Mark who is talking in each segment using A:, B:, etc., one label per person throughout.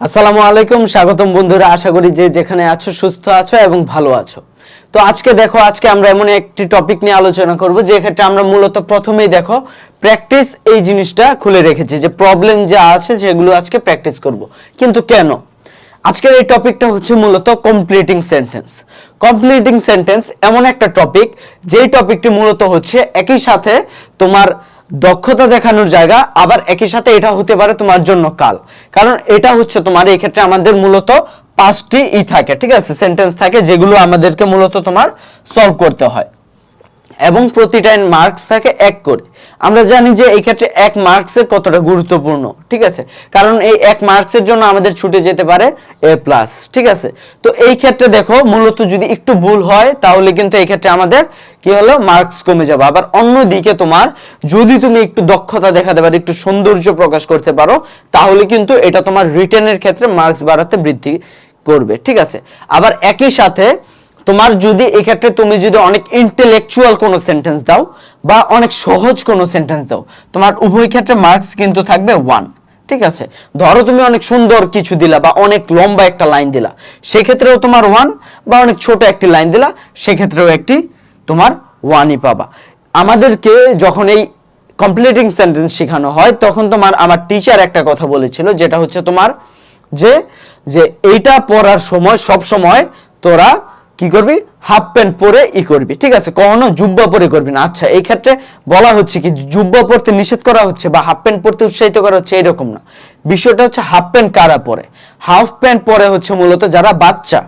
A: আসসালামু আলাইকুম, স্বাগতম বন্ধুরা। আশা করি যে যেখানে আছো সুস্থ আছো এবং ভালো আছো। তো আজকে আমরা এমন একটি টপিক নিয়ে আলোচনা করব যে ক্ষেত্রে আমরা মূলত প্রথমেই প্র্যাকটিস এই জিনিসটা খুলে রেখেছি, যে প্রবলেম যা আছে সেগুলো আজকে প্র্যাকটিস করব। কিন্তু কেন? আজকের এই টপিকটা হচ্ছে মূলত কমপ্লিটিং সেন্টেন্স। কমপ্লিটিং সেন্টেন্স এমন একটা টপিক, যেই টপিকটি মূলত হচ্ছে একই সাথে তোমার দক্ষতা দেখানোর জায়গা, আবার একই সাথে এটা হতে পারে তোমার জন্য কাল। কারণ এটা হচ্ছে তোমার এই ক্ষেত্রে আমাদের মূলত পাঁচটি থাকে, ঠিক আছে, সেন্টেন্স থাকে, যেগুলো আমাদেরকে মূলত তোমার সলভ করতে হয় এবং প্রতিটা মার্কস থাকে 1 করে। আমরা জানি যে এই ক্ষেত্রে 1 মার্কসের কতটা গুরুত্বপূর্ণ, ঠিক আছে, কারণ এই 1 মার্কসের জন্য আমাদের ছুটে যেতে পারে A+, ঠিক আছে। তো এই ক্ষেত্রে দেখো মূলত যদি একটু ভুল হয় তাহলে কিন্তু এই ক্ষেত্রে আমাদের কি হলো, মার্কস কমে যাবে। আবার অন্যদিকে তোমার যদি তুমি একটু দক্ষতা দেখাতে পারো, একটু সৌন্দর্য প্রকাশ করতে পারো, তাহলে কিন্তু এটা তোমার রিটেনের ক্ষেত্রে মার্কস বাড়াতে বৃদ্ধি করবে, ঠিক আছে। আবার একই সাথে তোমার যদি এক্ষেত্রে তুমি যদি অনেক ইন্টেলেকচুয়াল কোনো সেন্টেন্স দাও বা অনেক সহজ কোনো সেন্টেন্স দাও, তোমার উভয় ক্ষেত্রে মার্কস কিন্তু থাকবে 1, ঠিক আছে। ধরো তুমি অনেক সুন্দর কিছু দিলা বা অনেক লম্বা একটা লাইন দিলা, সেক্ষেত্রেও তোমার 1, বা অনেক ছোট একটি লাইন দিলা, সেক্ষেত্রেও একটি তোমার 1ই পাবা। আমাদেরকে যখন এই কমপ্লিটিং সেন্টেন্স শেখানো হয় তখন আমার টিচার একটা কথা বলেছিল, যেটা হচ্ছে তোমার যে যে এইটা পড়ার সময় সব সময় তোরা কি করবি, হাফ প্যান্ট পরে করবি, ঠিক আছে, কখনো জুব্বা পরে করবি না। আচ্ছা, এই ক্ষেত্রে বলা হচ্ছে কি জুব্বা পরতে নিষেধ করা হচ্ছে বা হাফ প্যান্ট পরতে উৎসাহিত করা হচ্ছে, এরকম না। বিষয়টা হচ্ছে হাফ প্যান্ট কারা পরে, হাফ প্যান্ট পরে হচ্ছে মূলত যারা বাচ্চা,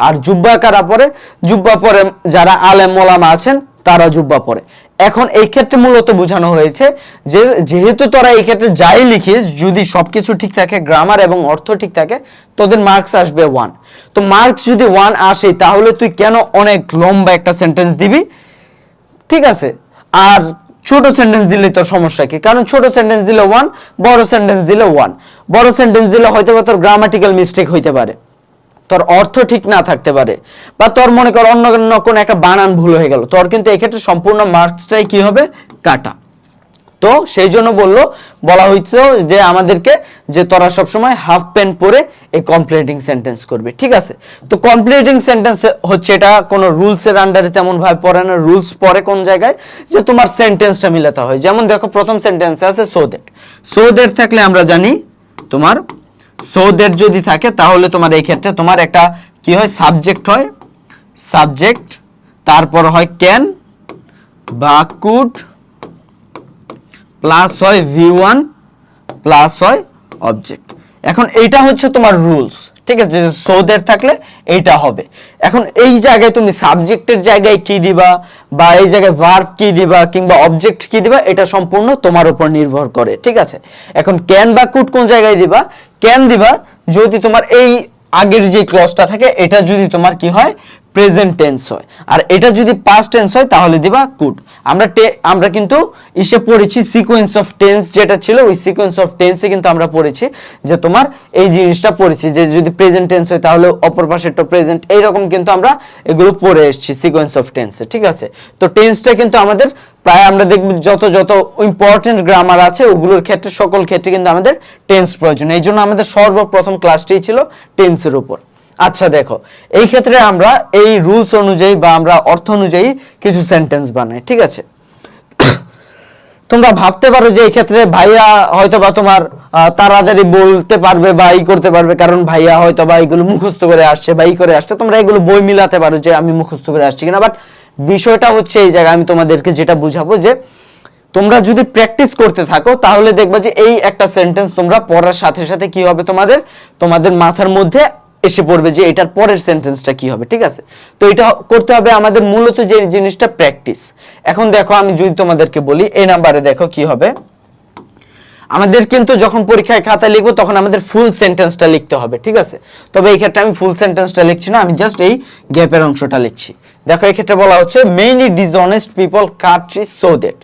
A: আর জুব্বা কারা পরে, জুব্বা পরে যারা আলেম ওলামা আছেন তারা জুব্বা পরে। এখন এই ক্ষেত্রে মূলত বোঝানো হয়েছে যে যেহেতু তোরা এই ক্ষেত্রে যাই লিখিস, যদি সবকিছু ঠিক থাকে, গ্রামার এবং অর্থ ঠিক থাকে, তোদের মার্কস আসবে 1। তো মার্কস যদি 1 আসে তাহলে তুই কেন অনেক লম্বা একটা সেন্টেন্স দিবি, ঠিক আছে। আর ছোট সেন্টেন্স দিলে তোর সমস্যা কি? কারণ ছোট সেন্টেন্স দিলে 1, বড় সেন্টেন্স দিলে 1। বড় সেন্টেন্স দিলে হয়তো তোর গ্রামাটিক্যাল মিস্টেক হইতে পারে, তোর অর্থ ঠিক না থাকতে পারে, বা তোর মনে কর অন্য কোন একটা বানান ভুল হয়ে গেল, তোর কিন্তু এক্ষেত্রে সম্পূর্ণ মার্কসটাই কি হবে, কাটা। তো সেই জন্য বলা হয়েছে যে আমাদেরকে যে তোরা সবসময় হাফ প্যান্ট পরে এই কমপ্লিটিং সেন্টেন্স করবে, ঠিক আছে। তো কমপ্লিটিং সেন্টেন্স হচ্ছে এটা কোনো রুলসের আন্ডারে তেমন ভাবে পড়ে না। রুলস পড়ে কোন জায়গায়, যে তোমার সেন্টেন্সটা মিলাতে হয়। যেমন দেখো প্রথম সেন্টেন্সে আছে সো দ্যাট। সো দ্যাট থাকলে আমরা জানি তোমার সো দ্যাট যদি থাকে তাহলে তোমার এই ক্ষেত্রে তোমার একটা কি হয়, সাবজেক্ট হয়, সাবজেক্ট, তারপর হয় ক্যান বা কুড, প্লাস হয় V1, প্লাস হয় অবজেক্ট। এখন এইটা হচ্ছে তোমার রুলস, ঠিক আছে, যে সো দ্যাট থাকলে এইটা হবে। এখন এই জায়গায় তুমি সাবজেক্টের জায়গায় কি দিবা, বা এই জায়গায় ভার্ব কি দিবা, কিংবা অবজেক্ট কি দিবা, এটা সম্পূর্ণ তোমার উপর নির্ভর করে, ঠিক আছে। এখন ক্যান বা কুড কোন জায়গায় দিবা, ক্যান দিবা যদি তোমার এই আগের যে ক্লজটা থাকে এটা যদি তোমার কি হয়, প্রেজেন্ট টেন্স হয়, আর এটা যদি পাস্ট টেন্স হয় তাহলে দিবা কুড। আমরা কিন্তু ইসে পড়েছি সিকোয়েন্স অফ টেন্স, যেটা ছিল ওই সিকোয়েন্স অফ টেন্সে কিন্তু আমরা পড়েছি যে তোমার এই জিনিসটা পড়েছি, যে যদি প্রেজেন্ট টেন্স হয় তাহলে অপর পাশেরটা প্রেজেন্ট, এইরকম কিন্তু আমরা এগুলো পড়ে এসেছি সিকোয়েন্স অফ টেন্সে, ঠিক আছে। তো টেন্সটা কিন্তু আমাদের প্রায় আমরা দেখব যত ইম্পর্টেন্ট গ্রামার আছে ওগুলোর ক্ষেত্রে, সকল ক্ষেত্রে কিন্তু আমাদের টেন্স প্রয়োজন। এই জন্য আমাদের সর্বপ্রথম ক্লাসটি ছিল টেন্সের উপর। আচ্ছা দেখো, এই ক্ষেত্রে আমরা এই রুলস অনুযায়ী বা আমরা অর্থ অনুযায়ী কিছু সেন্টেন্স বানাই, ঠিক আছে। তোমরা ভাবতে পারো যে এই ক্ষেত্রে ভাইয়া হয়তো বা তোমার তাড়াতাড়ি বলতে পারবে বা করতে পারবে, কারণ ভাইয়া হয়তো বা এগুলো মুখস্থ করে আসছে বা করে আসছে, তোমরা এগুলো বই মিলাতে পারো যে আমি মুখস্থ করে আসছি কিনা। বাট বিষয়টা হচ্ছে এই জায়গায় আমি তোমাদেরকে যেটা বুঝাবো, যে তোমরা যদি প্র্যাকটিস করতে থাকো তাহলে দেখবা যে এই একটা সেন্টেন্স তোমরা পড়ার সাথে সাথে কি হবে, তোমাদের মাথার মধ্যে এসে পড়বে যে এটার পরের সেন্টেন্সটা কি হবে, ঠিক আছে। তো এটা করতে হবে আমাদের মূলত যে জিনিসটা প্র্যাকটিস। এখন দেখো আমি যদি তোমাদেরকে বলি এই নাম্বারে দেখো কি হবে, আমাদের কিন্তু যখন পরীক্ষায় খাতায় লিখবো তখন আমাদের ফুল সেন্টেন্সটা লিখতে হবে, ঠিক আছে। তবে এই ক্ষেত্রে আমি ফুল সেন্টেন্সটা লিখছি না, আমি জাস্ট এই গ্যাপের অংশটা লিখছি। দেখো এই ক্ষেত্রে বলা হচ্ছে mainly dishonest people cut trees so that.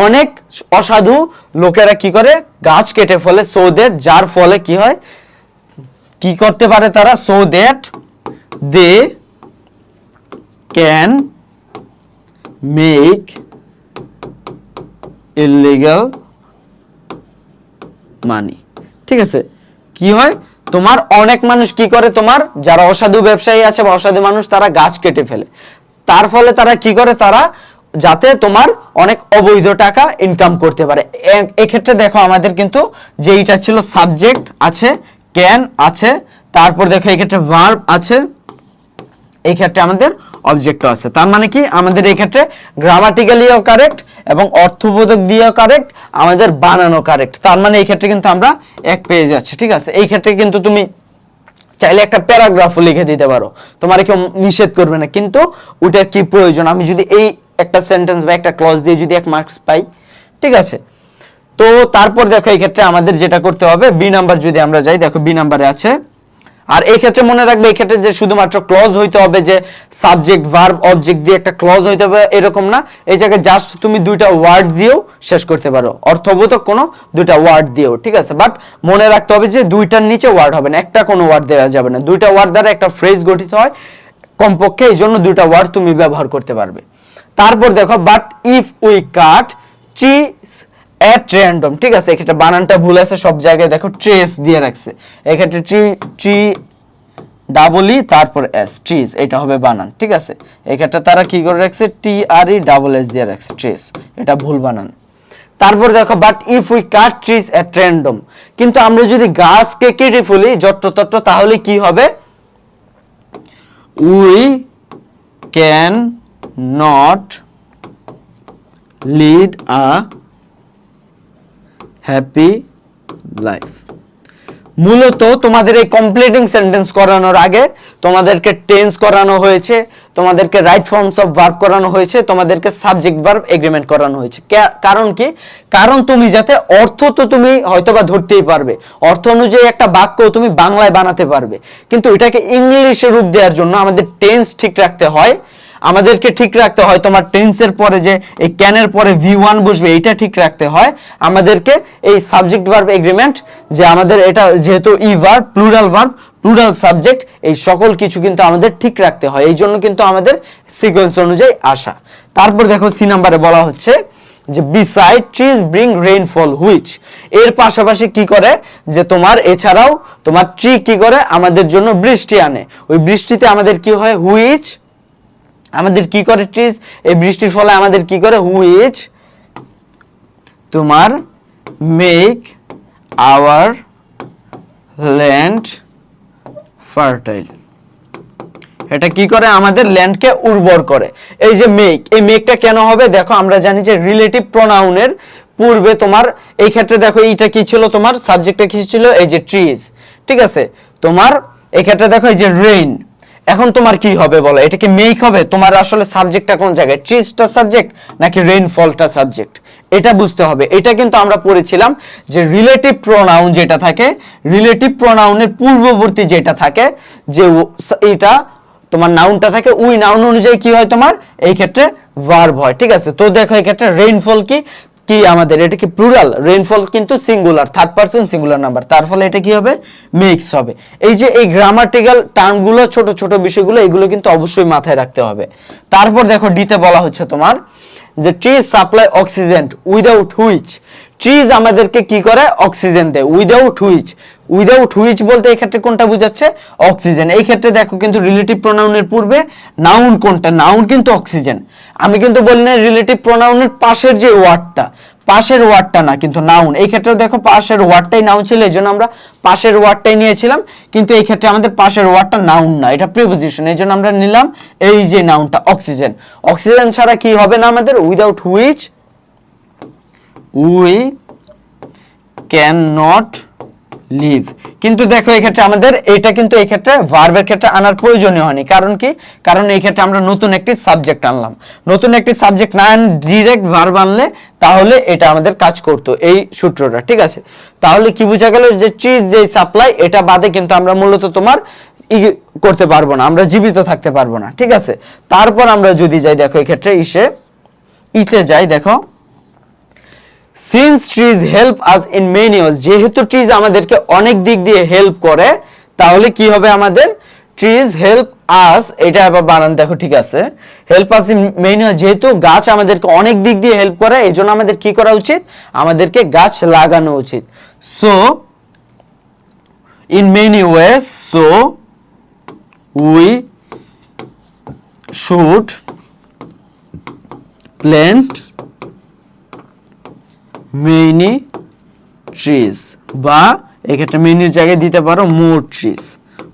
A: অনেক অসাধু লোকেরা কি করে, গাছ কেটে ফেলে, সো দ্যাট যার ফলে কি হয়, কি করতে পারে তারা, so that they can make illegal money, ঠিক আছে। কি হয়, তোমার অনেক মানুষ কি করে, তোমার যারা অসাধু ব্যবসায়ী আছে বা অসাধু মানুষ, তারা গাছ কেটে ফেলে। তার ফলে তারা কি করে, তারা যাতে তোমার অনেক অবৈধ টাকা ইনকাম করতে পারে। এক্ষেত্রে দেখো আমাদের কিন্তু যেইটা ছিল সাবজেক্ট আছে, ক্যান আছে, তারপর দেখো এই ক্ষেত্রে ভার্ব আছে, এই ক্ষেত্রে আমাদের অবজেক্টও আছে। তার মানে কি আমাদের এই ক্ষেত্রে গ্রামাটিক্যালিও কারেক্ট এবং অর্থবোধক দিয়েও কারেক্ট, আমাদের বানানো কারেক্ট। তার মানে এই ক্ষেত্রে কিন্তু আমরা এক পেয়ে যাচ্ছি, ঠিক আছে। এই ক্ষেত্রে কিন্তু তুমি চাইলে একটা প্যারাগ্রাফও লিখে দিতে পারো, তোমার কেউ নিষেধ করবে না, কিন্তু ওটার কি প্রয়োজন, আমি যদি এই একটা সেন্টেন্স বা একটা ক্লজ দিয়ে যদি 1 মার্কস পাই, ঠিক আছে। তো তারপর দেখো এই ক্ষেত্রে আমাদের যেটা করতে হবে, বি নাম্বার যদি আমরা যাই, দেখো বি নাম্বারে আছে। আর এই ক্ষেত্রে মনে রাখবে, এই ক্ষেত্রে যে শুধুমাত্র ক্লজ হইতে হবে, যে সাবজেক্ট ভার্ব অবজেক্ট দিয়ে একটা ক্লজ হইতে হবে এরকম না। এই জায়গায় জাস্ট তুমি 2টা ওয়ার্ড দিয়েও শেষ করতে পারো, অর্থবোধক কোনো 2টা ওয়ার্ড দিয়েও, ঠিক আছে। বাট মনে রাখতে হবে যে 2টার নিচে ওয়ার্ড হবে না, একটা কোনো ওয়ার্ড দেওয়া যাবে না। 2টা ওয়ার্ড দ্বারা একটা ফ্রেজ গঠিত হয় কমপক্ষে, এই জন্য 2টা ওয়ার্ড তুমি ব্যবহার করতে পারবে। তারপর দেখো, but if we cut trees at random, ঠিক আছে। এক্ষেত্রে বানানটা ভুল আছে, সব জায়গায় দেখো ট্রেস দিয়ে রাখছে, এক্ষেত্রে ট্রি ডাবল ই তারপর এস, ট্রিজ, এটা হবে বানান, ঠিক আছে। এক্ষেত্রে তারা কি করে রাখছে, TRE ডাবল এস দিয়ে রাখছে, ট্রেস, এটা ভুল বানান। তারপর দেখো, but if we cut trees at random, কিন্তু আমরা যদি গাছকে কেটে ফেলি যত্রতত্র, তাহলে কি হবে, we can not lead a happy life. মূলত তোমাদের এই কমপ্লিটিং সেন্টেন্স করানোর আগে তোমাদেরকে টেন্স করানো হয়েছে, তোমাদেরকে রাইট ফর্মস অফ ভার্ব করানো হয়েছে, তোমাদেরকে সাবজেক্ট ভার্ব এগ্রিমেন্ট করানো হয়েছে। কারণ কি, কারণ তুমি যাতে অর্থ তো তুমি হয়তোবা ধরতেই পারবে, অর্থ অনুযায়ী একটা বাক্য তুমি বাংলায় বানাতে পারবে, কিন্তু এটাকে ইংলিশে রূপ দেওয়ার জন্য আমাদের টেন্স ঠিক রাখতে হয়। আমাদেরকে ঠিক রাখতে হয় তোমার টেন্সের পরে যে এই ক্যানের পরে V1 বসবে, এটা ঠিক রাখতে হয় আমাদেরকে। এই সাবজেক্ট ভার্ব এগ্রিমেন্ট, যে আমাদের এটা যেহেতু ই verb, plural verb, plural subject, এই সকল কিছু কিন্তু আমাদের ঠিক রাখতে হয়, এই জন্য কিন্তু আমাদের সিকোয়েন্স অনুযায়ী আসা। তারপর দেখো সি নাম্বারে বলা হচ্ছে যে beside trees bring rainfall which, এর পাশাপাশি কি করে, যে তোমার এছাড়াও তোমার ট্রি কি করে, আমাদের জন্য বৃষ্টি আনে, ওই বৃষ্টিতে আমাদের কি হয়, হুইচ আমাদের কি করে, ট্রিজ এই বৃষ্টির ফলে আমাদের কি করে, হুইচ তোমার মেক আওয়ার ল্যান্ড ফার্টাইল, এটা কি করে, আমাদের ল্যান্ডকে উর্বর করে। এই যে মেক, এই মেকটা কেন হবে, দেখো আমরা জানি যে রিলেটিভ প্রোনাউনের পূর্বে তোমার এই ক্ষেত্রে দেখো এইটা কি ছিল, তোমার সাবজেক্টটা কি ছিল, এই যে ট্রিজ, ঠিক আছে। তোমার এই ক্ষেত্রে দেখো এই যে রেইন, এখন তোমার কি হবে বলো, এটা কি মেক হবে, তোমার আসলে সাবজেক্টটা কোন জায়গায়, ট্রিজটা সাবজেক্ট নাকি রেইনফলটা সাবজেক্ট, এটা বুঝতে হবে। এটা কিন্তু আমরা পড়েছিলাম যে রিলেটিভ প্রোনাউন যেটা থাকে, রিলেটিভ প্রোনাউনের পূর্ববর্তী যেটা থাকে, যে এটা তোমার নাউনটা থাকে, ওই নাউন অনুযায়ী কি হয়, তোমার এই ক্ষেত্রে ভার্ব হয়, ঠিক আছে। তো দেখো এই ক্ষেত্রে রেইনফল কি কি আমাদের, এটা কি প্লুরাল, রেইনফল কিন্তু singular, third person singular number, তার ফলে এটা কি হবে, মেক্স হবে। এই যে এই গ্রামাটিক্যাল টার্মগুলো, ছোট ছোট বিষয়গুলো, এগুলো কিন্তু অবশ্যই মাথায় রাখতে হবে। তারপর দেখো ডিতে বলা হচ্ছে তোমার যে trees supply oxygen without which, trees আমাদেরকে কি করে, অক্সিজেন দেয়, উইদাউট হুইচ, উইদাউট হুইচ বলতে এই ক্ষেত্রে কোনটা বোঝাচ্ছে, অক্সিজেন। এই ক্ষেত্রে দেখো কিন্তু রিলেটিভ প্রোনাউনের পূর্বে নাউন কোনটা, নাউন কিন্তু অক্সিজেন। আমি কিন্তু বলি না রিলেটিভ প্রোনাউনের পাশের যে ওয়ার্ডটা, পাশের ওয়ার্ডটা না, কিন্তু নাউন। এই ক্ষেত্রে দেখো পাশের ওয়ার্ডটাই নাউন ছিল, এই জন্য আমরা পাশের ওয়ার্ডটাই নিয়েছিলাম, কিন্তু এই ক্ষেত্রে আমাদের পাশের ওয়ার্ডটা নাউন না, এটা প্রিপোজিশন, এই জন্য আমরা নিলাম এই যে নাউনটা অক্সিজেন। অক্সিজেন ছাড়া কি হবে না আমাদের, without which we can not live. কিন্তু দেখো এই ক্ষেত্রে আমাদের এটা কিন্তু এই ক্ষেত্রে ভার্বের ক্ষেত্রে আনার প্রয়োজনীয় হয়নি, কারণ কি, কারণ এই ক্ষেত্রে আমরা নতুন একটি সাবজেক্ট আনলাম, নতুন একটি সাবজেক্ট না ডিরেক্ট ভার্ব আনলে তাহলে এটা আমাদের কাজ করতো এই সূত্রটা, ঠিক আছে। তাহলে কি বোঝা গেল, যে ট্রিজ যে সাপ্লাই, এটা বাদে কিন্তু আমরা মূলত তোমার করতে পারবো না, আমরা জীবিত থাকতে পারবো না, ঠিক আছে। তারপর আমরা যদি যাই, দেখো এই ক্ষেত্রে ইতে যাই, দেখো since trees help us in many ways, যেহেতু ট্রিজ আমাদেরকে অনেক দিক দিয়ে হেল্প করে, তাহলে কি হবে আমাদের, ট্রিজ হেল্প আস, এটা আবার বানান দেখো ঠিক আছে, help us in many ways, যেহেতু গাছ আমাদেরকে অনেক দিক দিয়ে হেল্প করে, এই জন্য আমাদের কি করা উচিত, আমাদেরকে গাছ লাগানো উচিত। So in many ways, so we should plant many trees, বা এক্ষেত্রে মেনির জায়গায় দিতে পারো more trees,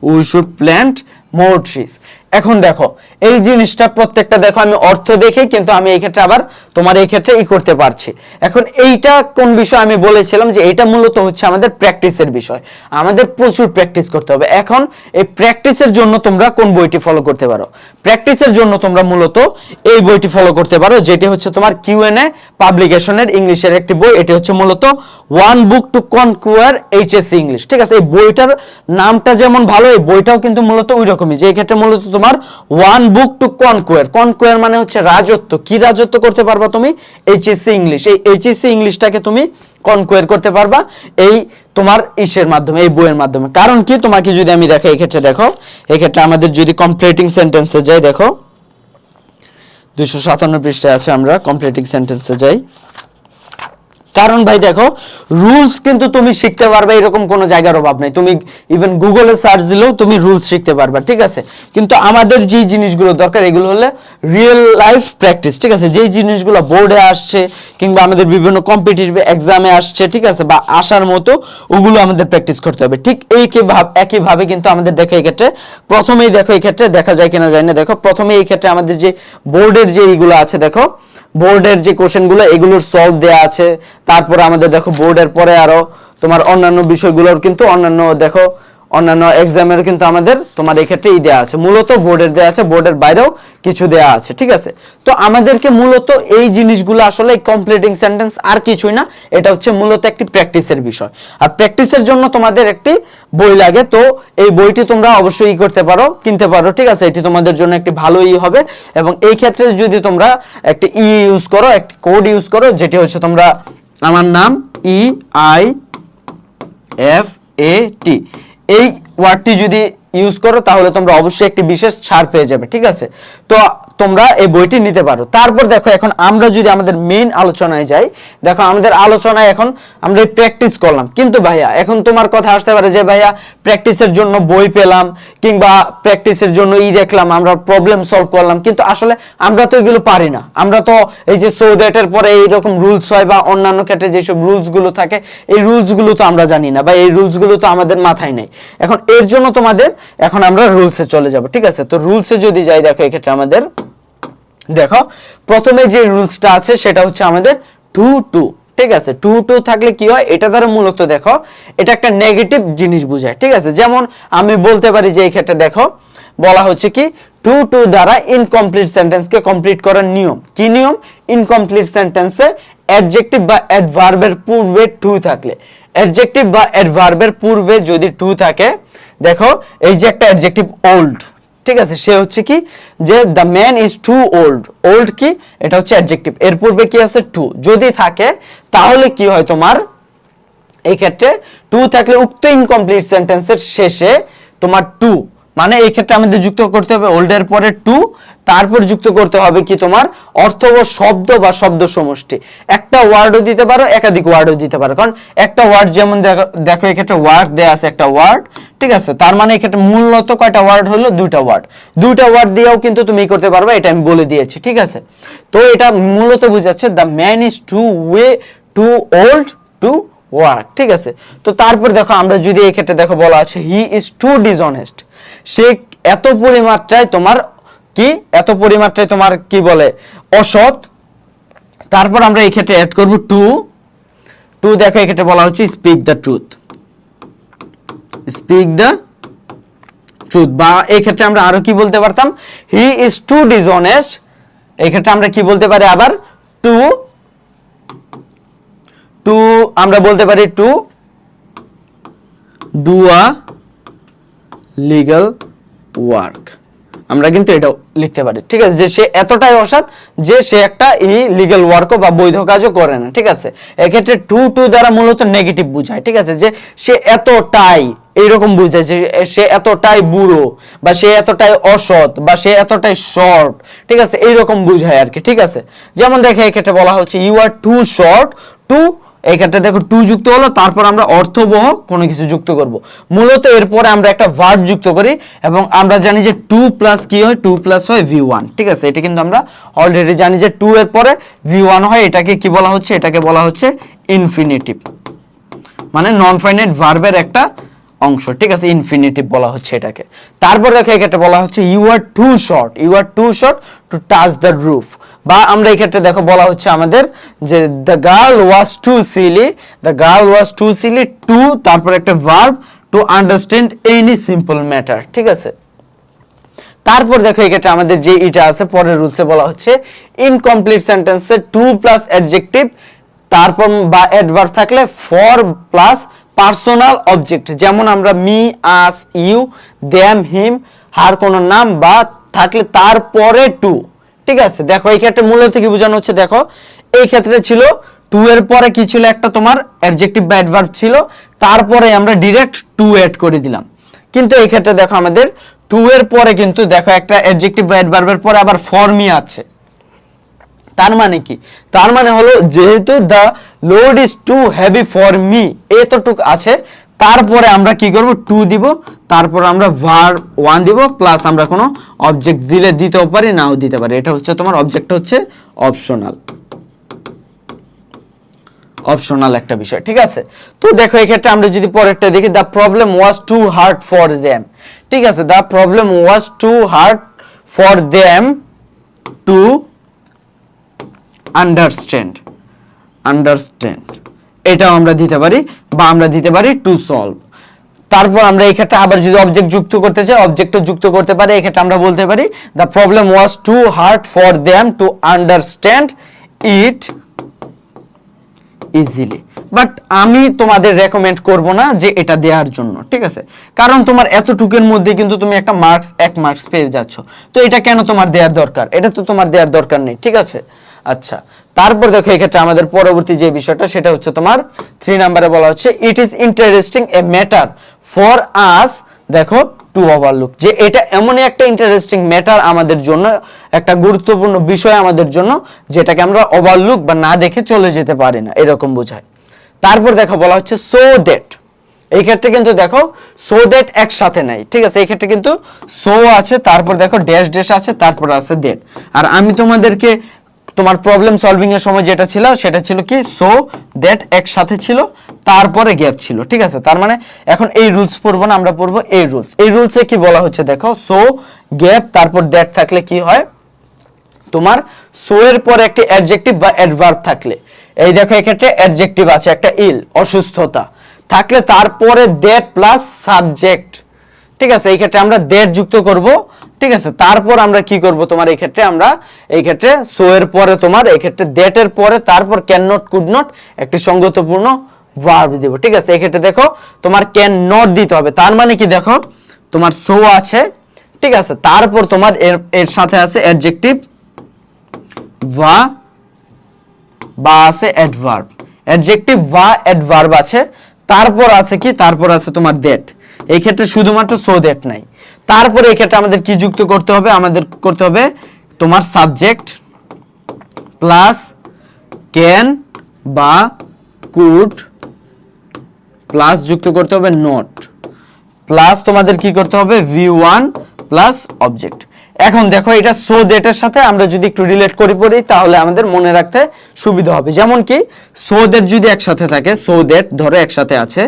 A: we should plant more trees। এখন দেখো এই জিনিসটা প্রত্যেকটা দেখো আমি অর্থ দেখে কিন্তু আমি এই ক্ষেত্রে আবার তোমার এই ক্ষেত্রে করতে পারছি। এখন এইটা কোন বিষয় আমি বলেছিলাম যে এটা মূলত হচ্ছে আমাদের প্র্যাকটিসের বিষয়, আমাদের প্রচুর প্র্যাকটিস করতে হবে। এখন এই প্র্যাকটিসের জন্য তোমরা কোন বইটি ফলো করতে পারো? প্র্যাকটিসের জন্য তোমরা মূলত এই বইটি ফলো করতে পারো, যেটি হচ্ছে তোমার কিউএনএ পাবলিকেশনের ইংলিশের একটি বই। এটি হচ্ছে মূলত one book to conquer HSC English. ঠিক আছে, এই বইটার নামটা যেমন ভালো, এই বইটাও কিন্তু মূলত ওই রকমই, যে ক্ষেত্রে মূলত তোমার ওয়ান বুক টু কনকুয়ার, কনকুয়ার মানে হচ্ছে রাজত্ব। কি রাজত্ব করতে পারবা তুমি? HSC English. এই এইচএসসি ইংলিশটাকে তুমি কনকুয়ার করতে পারবা এই তোমার ইসের মাধ্যমে, এই বইয়ের মাধ্যমে। কারণ কি, তোমাকে যদি আমি দেখো এই ক্ষেত্রে দেখো, এই ক্ষেত্রে আমাদের যদি কমপ্লিটিং সেন্টেন্সে যাই, দেখো 257 পৃষ্ঠায় আছে, আমরা কমপ্লিটিং সেন্টেন্সে যাই। কারণ ভাই দেখো রুলস কিন্তু তুমি শিখতে পারবে, এরকম কোনো জায়গার অভাব নাই। তুমি ইভেন গুগলে সার্চ দিলেও তুমি রুলস শিখতে পারবা, ঠিক আছে। কিন্তু আমাদের যে জিনিসগুলো দরকার এগুলো হলে রিয়েল লাইফ প্র্যাকটিস, ঠিক আছে। যেই জিনিসগুলো বোর্ডে আসছে কিংবা আমাদের বিভিন্ন কম্পিটিটিভ এক্সামে আসছে, ঠিক আছে, বা আসার মতো, ওগুলো আমাদের প্র্যাকটিস করতে হবে। ঠিক একইভাবে কিন্তু আমাদের দেখো এই ক্ষেত্রে প্রথমেই দেখো এই ক্ষেত্রে দেখা যায় কিনা জানি না, দেখো প্রথমে এই ক্ষেত্রে আমাদের যে বোর্ডের যে এইগুলো আছে, দেখো বোর্ডের যে কোশ্চেনগুলো এগুলোর সলভ দেয়া আছে। তারপরে আমাদের দেখো বোর্ডের পরে আরো তোমার অন্যান্য বিষয়গুলোর কিন্তু অন্যান্য দেখো অন্যান্য এক্সামের কিন্তু আমাদের তোমার এই ক্ষেত্রে দেয়া আছে, মূলত বোর্ডের দেয়া আছে, বোর্ডের বাইরেও কিছু দেয়া আছে, ঠিক আছে। তো আমাদেরকে মূলত এই জিনিসগুলো আসলে কমপ্লিটিং সেন্টেন্স আর কিছুই না, এটা হচ্ছে মূলত একটি প্র্যাকটিসের বিষয়। আর প্র্যাকটিসের জন্য তোমাদের একটি বই লাগে, তো এই বইটি তোমরা অবশ্যই করতে পারো, কিনতে পারো, ঠিক আছে। এটি তোমাদের জন্য একটি ভালো হবে। এবং এই ক্ষেত্রে যদি তোমরা একটি ইউজ করো, একটি কোড ইউজ করো, যেটি হচ্ছে তোমরা আমার নাম EIFAT, এই ওয়ার্ডটি যদি ইউজ করো তাহলে তোমরা অবশ্যই একটি বিশেষ ছাড় পেয়ে যাবে, ঠিক আছে। তো তোমরা এই বইটি নিতে পারো। তারপর দেখো এখন আমরা যদি আমাদের মেইন আলোচনায় যাই, দেখো আমাদের আলোচনায় এখন আমরা প্র্যাকটিস করলাম, কিন্তু ভাইয়া এখন তোমার কথা আসতে পারে যে ভাইয়া প্র্যাকটিসের জন্য বই পেলাম কিংবা প্র্যাকটিসের জন্য দেখলাম, আমরা প্রবলেম সলভ করলাম, কিন্তু আসলে আমরা তো এগুলো পারি না। আমরা তো এই যে সো দ্যাটের পরে এইরকম রুলস হয় বা অন্যান্য ক্ষেত্রে যেসব রুলসগুলো থাকে এই রুলসগুলো তো আমরা জানি না, বা এই রুলসগুলো তো আমাদের মাথায় নেই। এখন এর জন্য তোমাদের এখন আমরা রুলসে চলে যাব, ঠিক আছে। তো রুলসে যদি যাই, দেখো এক্ষেত্রে আমাদের দেখো প্রথমে যে রুলসটা আছে সেটা হচ্ছে আমাদের 2 ঠিক আছে। 2 থাকলে কি হয়, এটা দ্বারা মূলত দেখো এটা একটা নেগেটিভ জিনিস বোঝায়, ঠিক আছে। যেমন আমি বলতে পারি যে এই ক্ষেত্রে দেখো বলা হচ্ছে কি 2 দ্বারা ইনকমপ্লিট সেন্টেন্সকে কমপ্লিট করার নিয়ম। কি নিয়ম? ইনকমপ্লিট সেন্টেন্সে অ্যাডজেক্টিভ বা অ্যাডভার্বের পূর্বে 2 থাকলে, অ্যাডজেক্টিভ বা অ্যাডভার্বের পূর্বে যদি 2 থাকে, দেখো এই যে একটা অ্যাডজেক্টিভ ওল্ড, ঠিক আছে, সে হচ্ছে কি যে the man is too old. Old কি, এটা হচ্ছে অ্যাডজেক্টিভ, এর পূর্বে কি আছে 2 যদি থাকে, তাহলে কি হয় তোমার এই ক্ষেত্রে 2 থাকলে উক্ত ইনকমপ্লিট সেন্টেন্সের শেষে তোমার 2 মানে এই ক্ষেত্রে আমাদের যুক্ত করতে হবে ওল্ড এর পরে 2, তারপর যুক্ত করতে হবে কি তোমার অর্থবহ শব্দ বা শব্দ সমষ্টি। একটা ওয়ার্ডও দিতে পারো, একাধিক ওয়ার্ডও দিতে পারো, কারণ একটা ওয়ার্ড যেমন দেখো এই ক্ষেত্রে ওয়ার্ড দেয়া আছে একটা ওয়ার্ড, ঠিক আছে। তার মানে এই ক্ষেত্রে মূলত কয়টা ওয়ার্ড হলো? 2টা ওয়ার্ড। 2টা ওয়ার্ড দিয়েও কিন্তু তুমি করতে পারবে, এটা আমি বলে দিয়েছি, ঠিক আছে। তো এটা মূলত বোঝাচ্ছে the man is too old to work, ঠিক আছে। তো তারপর দেখো আমরা যদি এই ক্ষেত্রে দেখো বলা আছে হি ইজ টু ডিসঅনেস্ট, সে এত পরিমাত্রায় তোমার কি, এত পরিমাত্রায় তোমার কি বলে অসৎ। তারপর আমরা এই ক্ষেত্রে অ্যাড করব টু দেখো এই ক্ষেত্রে বলা হচ্ছে speak the truth, speak the truth. বা এই ক্ষেত্রে আমরা আরো কি বলতে পারতাম, হি ইজ টু ডিসঅনেস্ট, এই ক্ষেত্রে আমরা কি বলতে পারি আবার টু আমরা বলতে পারি to do a legal work, আমরা কিন্তু এটাও লিখতে পারি, ঠিক আছে, যে সে এতটাই অসৎ যে সে একটা ইলিগ্যাল ওয়ার্কও বা বৈধ কাজও করে না, ঠিক আছে। এক্ষেত্রে টু দ্বারা মূলত নেগেটিভ বোঝায়, ঠিক আছে, যে সে এতটাই এইরকম বোঝায় যে সে এতটাই বুড়ো বা সে এতটাই অসৎ বা সে এতটাই শর্ট, ঠিক আছে, এইরকম বোঝায় আর কি, ঠিক আছে। যেমন দেখে এক্ষেত্রে বলা হচ্ছে you are too short to এই ক্ষেত্রে দেখো টু যুক্ত হলো, তারপর আমরা অর্থবহ কোনো কিছু যুক্ত করব। মূলত এরপরে আমরা একটা ভার্ব যুক্ত করি এবং আমরা জানি যে টু প্লাস কি হয়, টু প্লাস হয় V1। ঠিক আছে, এটা কিন্তু আমরা অলরেডি জানি যে টু এর পরে V1 হয়। এটাকে কি বলা হচ্ছে, এটাকে বলা হচ্ছে ইনফিনিটিভ, মানে নন ফাইনাইট ভার্বের একটা অংশ। ঠিক আছে, ইনফিনিটিভ বলা হচ্ছে এটাকে। তারপর দেখো এই ক্ষেত্রে বলা হচ্ছে you are too short, you are too short to touch the roof. বা আমরা এই ক্ষেত্রে দেখো বলা হচ্ছে আমাদের যে the girl was too silly, the girl was too silly to, তারপর একটা verb to understand any simple matter. ঠিক আছে, তারপর দেখো এই ক্ষেত্রে আমাদের যে এটা আছে পরের রুলসে বলা হচ্ছে ইনকমপ্লিট সেন্টেন্সে টু প্লাস অ্যাডজেক্টিভ, তারপর বা অ্যাডভার্ব থাকলে ফর প্লাস পার্সোনাল অবজেক্ট, যেমন আমরা মি, আস, ইউ, দেম, হিম, হার কোন নাম বা থাকলে তারপরে টু। ঠিক আছে, দেখো এই ক্ষেত্রে মূলত কি বোঝানো হচ্ছে, দেখো এই ক্ষেত্রে ছিল টু এর পরে কি ছিল, একটা তোমার অ্যাডজেক্টিভ বা অ্যাডভার্ব ছিল, তারপরে আমরা ডিরেক্ট টু অ্যাড করে দিলাম। কিন্তু এই ক্ষেত্রে দেখো আমাদের টু এর পরে কিন্তু দেখো একটা অ্যাডজেক্টিভ বা অ্যাডভার্বের পরে আবার ফর মি আছে। তার মানে কি, তার মানে হলো যেহেতু the load is too heavy for me এতটুক আছে, তারপরে আমরা কি করব, টু দিব, তারপর আমরা ভার্ব ওয়ান দিব, প্লাস আমরা কোনো অবজেক্ট দিলে দিতেও পারি, নাও দিতে পারি। এটা হচ্ছে তোমার অবজেক্ট হচ্ছে অপশনাল, অপশনাল একটা বিষয়। ঠিক আছে, তো দেখো এই ক্ষেত্রে আমরা যদি পরেরটা দেখি, the problem was too hard for them. ঠিক আছে, the problem was too hard for them to understand, understand এটাও আমরা দিতে পারি, বা আমরা দিতে পারি টু সলভ। তারপর আমরা এই ক্ষেত্রে আবার যদি অবজেক্ট যুক্ত করতে চাই, অবজেক্টও যুক্ত করতে পারি। এই ক্ষেত্রে আমরা বলতে পারি the problem was too hard for them to understand it easily. But আমি তোমাদের রেকমেন্ড করব না যে এটা দেওয়ার জন্য। ঠিক আছে, কারণ তোমার এতটুকুর মধ্যে কিন্তু তুমি একটা মার্কস, 1 মার্কস পেয়ে যাচ্ছ, তো এটা কেন তোমার দেওয়ার দরকার, এটা তো তোমার দেওয়ার দরকার নেই। ঠিক আছে, আচ্ছা তারপর দেখো এই ক্ষেত্রে আমাদের পরবর্তী যে বিষয়টা সেটা হচ্ছে তোমার 3 নম্বরে বলা হচ্ছে it is interesting a matter for us, দেখো টু ওভারলুক, যে এটা এমনই একটা ইন্টারেস্টিং ম্যাটার আমাদের জন্য, একটা গুরুত্বপূর্ণ বিষয় আমাদের জন্য, যেটাকে আমরা ওভারলুক বা না দেখে চলে যেতে পারি না, এরকম বোঝায়। তারপর দেখো বলা হচ্ছে সো দ্যাট, এই ক্ষেত্রে কিন্তু দেখো সো দ্যাট একসাথে নাই। ঠিক আছে, এই ক্ষেত্রে কিন্তু সো আছে, তারপর দেখো ড্যাশ ড্যাশ আছে, তারপর আছে দ্যাট। আর আমি তোমাদেরকে তোমার প্রবলেম সলভিং এর সময় যেটা ছিল সেটা ছিল কি, সো দ্যাট একসাথে ছিল, তারপরে গ্যাপ ছিল। ঠিক আছে, তার মানে এখন এই রুলস পড়বো না, আমরা পড়বো এই রুলস। এই রুলসে কি বলা হচ্ছে দেখো, সো গ্যাপ তারপর দ্যাট থাকলে কি হয়, তোমার সো এর পরে একটি অ্যাডজেক্টিভ বা অ্যাডভার্ব থাকলে, এই দেখো এক্ষেত্রে অ্যাডজেক্টিভ আছে একটা ইল, অসুস্থতা থাকলে, তারপরে দ্যাট প্লাস সাবজেক্ট। ঠিক আছে, এই ক্ষেত্রে আমরা দ্যাট যুক্ত করব। ঠিক আছে, তারপর আমরা কি করব, তোমার এই ক্ষেত্রে আমরা এই ক্ষেত্রে সো এর পরে তোমার এই ক্ষেত্রে দ্যাট এর পরে তারপর ক্যান নট, কুড নট একটি সঙ্গতপূর্ণ ভার্ব দেব। ঠিক আছে, এই ক্ষেত্রে দেখো তোমার ক্যান নট দিতে হবে, তার মানে কি দেখো তোমার সো আছে। ঠিক আছে, তারপর তোমার এর সাথে আছে অ্যাডজেক্টিভ বা আছে অ্যাডভার্ব, অ্যাডজেক্টিভ বা অ্যাডভার্ব আছে, তারপর আছে কি, তারপর আছে তোমার দ্যাট। এই ক্ষেত্রে শুধুমাত্র সো দ্যাট নাই। তারপরে এই ক্ষেত্রে আমাদের কি যুক্ত করতে হবে, আমাদের করতে হবে তোমার সাবজেক্ট প্লাস ক্যান বা কুড প্লাস যুক্ত করতে হবে নট, প্লাস তোমাদের কি করতে হবে V1 প্লাস অবজেক্ট। এখন দেখো এটা সো দ্যাট এর সাথে আমরা যদি একটু রিলেট করি পড়ি, তাহলে আমাদের মনে রাখতে সুবিধা হবে। যেমন কি সো দ্যাট যদি একসাথে থাকে, সো দ্যাট ধরো একসাথে আছে,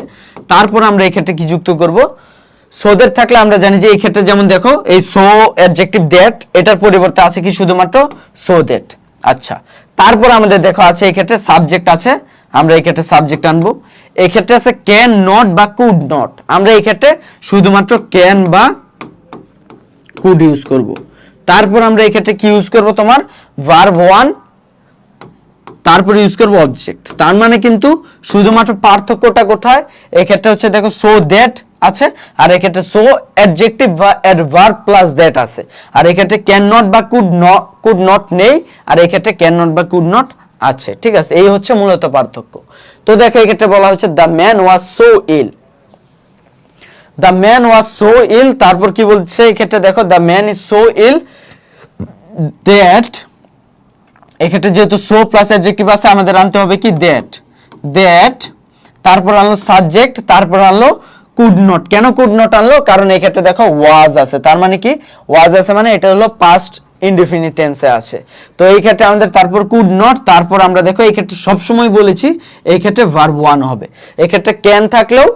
A: তারপর আমরা এই ক্ষেত্রে কি যুক্ত করব, সো দ্যাট থাকলে আমরা জানি যে এই ক্ষেত্রে যেমন দেখো এই সো অ্যাডজেক্টিভ দ্যাট, এটার পরিবর্তে আছে কি শুধুমাত্র সো দ্যাট। আচ্ছা, তারপর আমাদের দেখো আছে এই ক্ষেত্রে সাবজেক্ট আছে, আমরা এই ক্ষেত্রে সাবজেক্ট আনবো। এই ক্ষেত্রে আছে ক্যান নট বা কুড নট, আমরা এই ক্ষেত্রে শুধুমাত্র ক্যান বা কুড ইউজ করব। তারপর আমরা এই ক্ষেত্রে কি ইউজ করব, তোমার ভার্ব ওয়ান, তারপর ইউজ করব অবজেক্ট। তার মানে কিন্তু শুধুমাত্র পার্থক্যটা কোথায়, এই ক্ষেত্রে হচ্ছে দেখো সো দ্যাট আছে, আর এই ক্ষেত্রে সো অ্যাডজেক্টিভ বা অ্যাডভার্ব প্লাস দ্যাট আছে, আর এই ক্ষেত্রে ক্যান নট বা কুড নট নেই, আর এই ক্ষেত্রে ক্যান নট বা কুড নট আছে। ঠিক আছে, এই হচ্ছে মূলত পার্থক্য। তো দেখো এই ক্ষেত্রে বলা হচ্ছে the man was so ill, the man was so ill, তারপর কি বলছে এই ক্ষেত্রে দেখো the man is so ill that, এই ক্ষেত্রে যেহেতু সো প্লাস অ্যাডজেক্টিভ আছে আমাদের আনতে হবে কি দ্যাট, দ্যাট, তারপর আনলো সাবজেক্ট, তারপর আনলো কুড নট। কেন কুড নট আনলো? কারণ এই ক্ষেত্রে দেখো ওয়াজ আছে, তার মানে কি ওয়াজ আছে মানে এটা হলো পাস্ট ইনডিফিনিট টেন্সে আছে। তো এই ক্ষেত্রে আমাদের তারপর কুড নট, তারপর আমরা দেখো এই ক্ষেত্রে সবসময় বলেছি এই ক্ষেত্রে ভার্ব ওয়ান হবে। এই ক্ষেত্রে ক্যান থাকলেও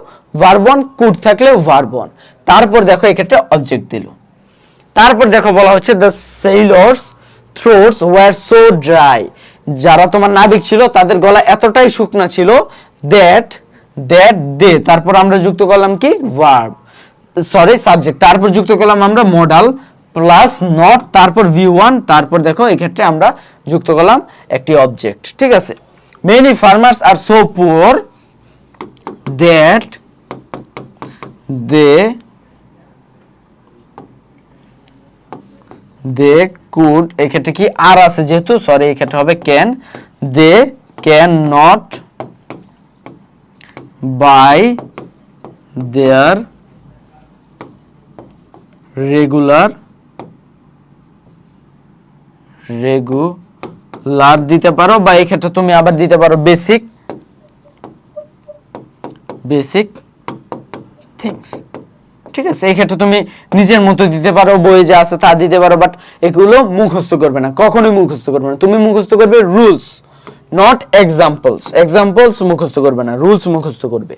A: ভার্ব ওয়ান, কুড থাকলেও ভার্ব ওয়ান, তারপর দেখো এই ক্ষেত্রে অবজেক্ট দিল। তারপর দেখো বলা হচ্ছে দ্য সেইলরস থ্রোটস ওয়্যার সো ড্রাই, যারা তোমার নাবিক ছিল তাদের গলা এতটাই শুকনা ছিল দ্যাট দে, তারপর আমরা যুক্ত করলাম কি ভার্ব, সরি সাবজেক্ট, তারপর যুক্ত করলাম আমরা মডাল প্লাস নট, তারপর V1, তারপর দেখো এই ক্ষেত্রে আমরা যুক্ত করলাম একটি অবজেক্ট। ঠিক আছে, many farmers are so poor that they could, এই ক্ষেত্রে কি আর আছে যেহেতু, সরি এই ক্ষেত্রে হবে can, they can not buy their regular দিতে পারো, বা এই ক্ষেত্রে তুমি আবার দিতে পারো বেসিক থিংস। ঠিক আছে, এই ক্ষেত্রে তুমি নিজের মতো দিতে পারো, বইয়ে যা আছে তা দিতে পারো, বাট এগুলো মুখস্থ করবে না, কখনোই মুখস্থ করবে না। তুমি মুখস্থ করবে রুলস, নট এক্সাম্পলস মুখস্থ করবে না, রুলস মুখস্থ করবে।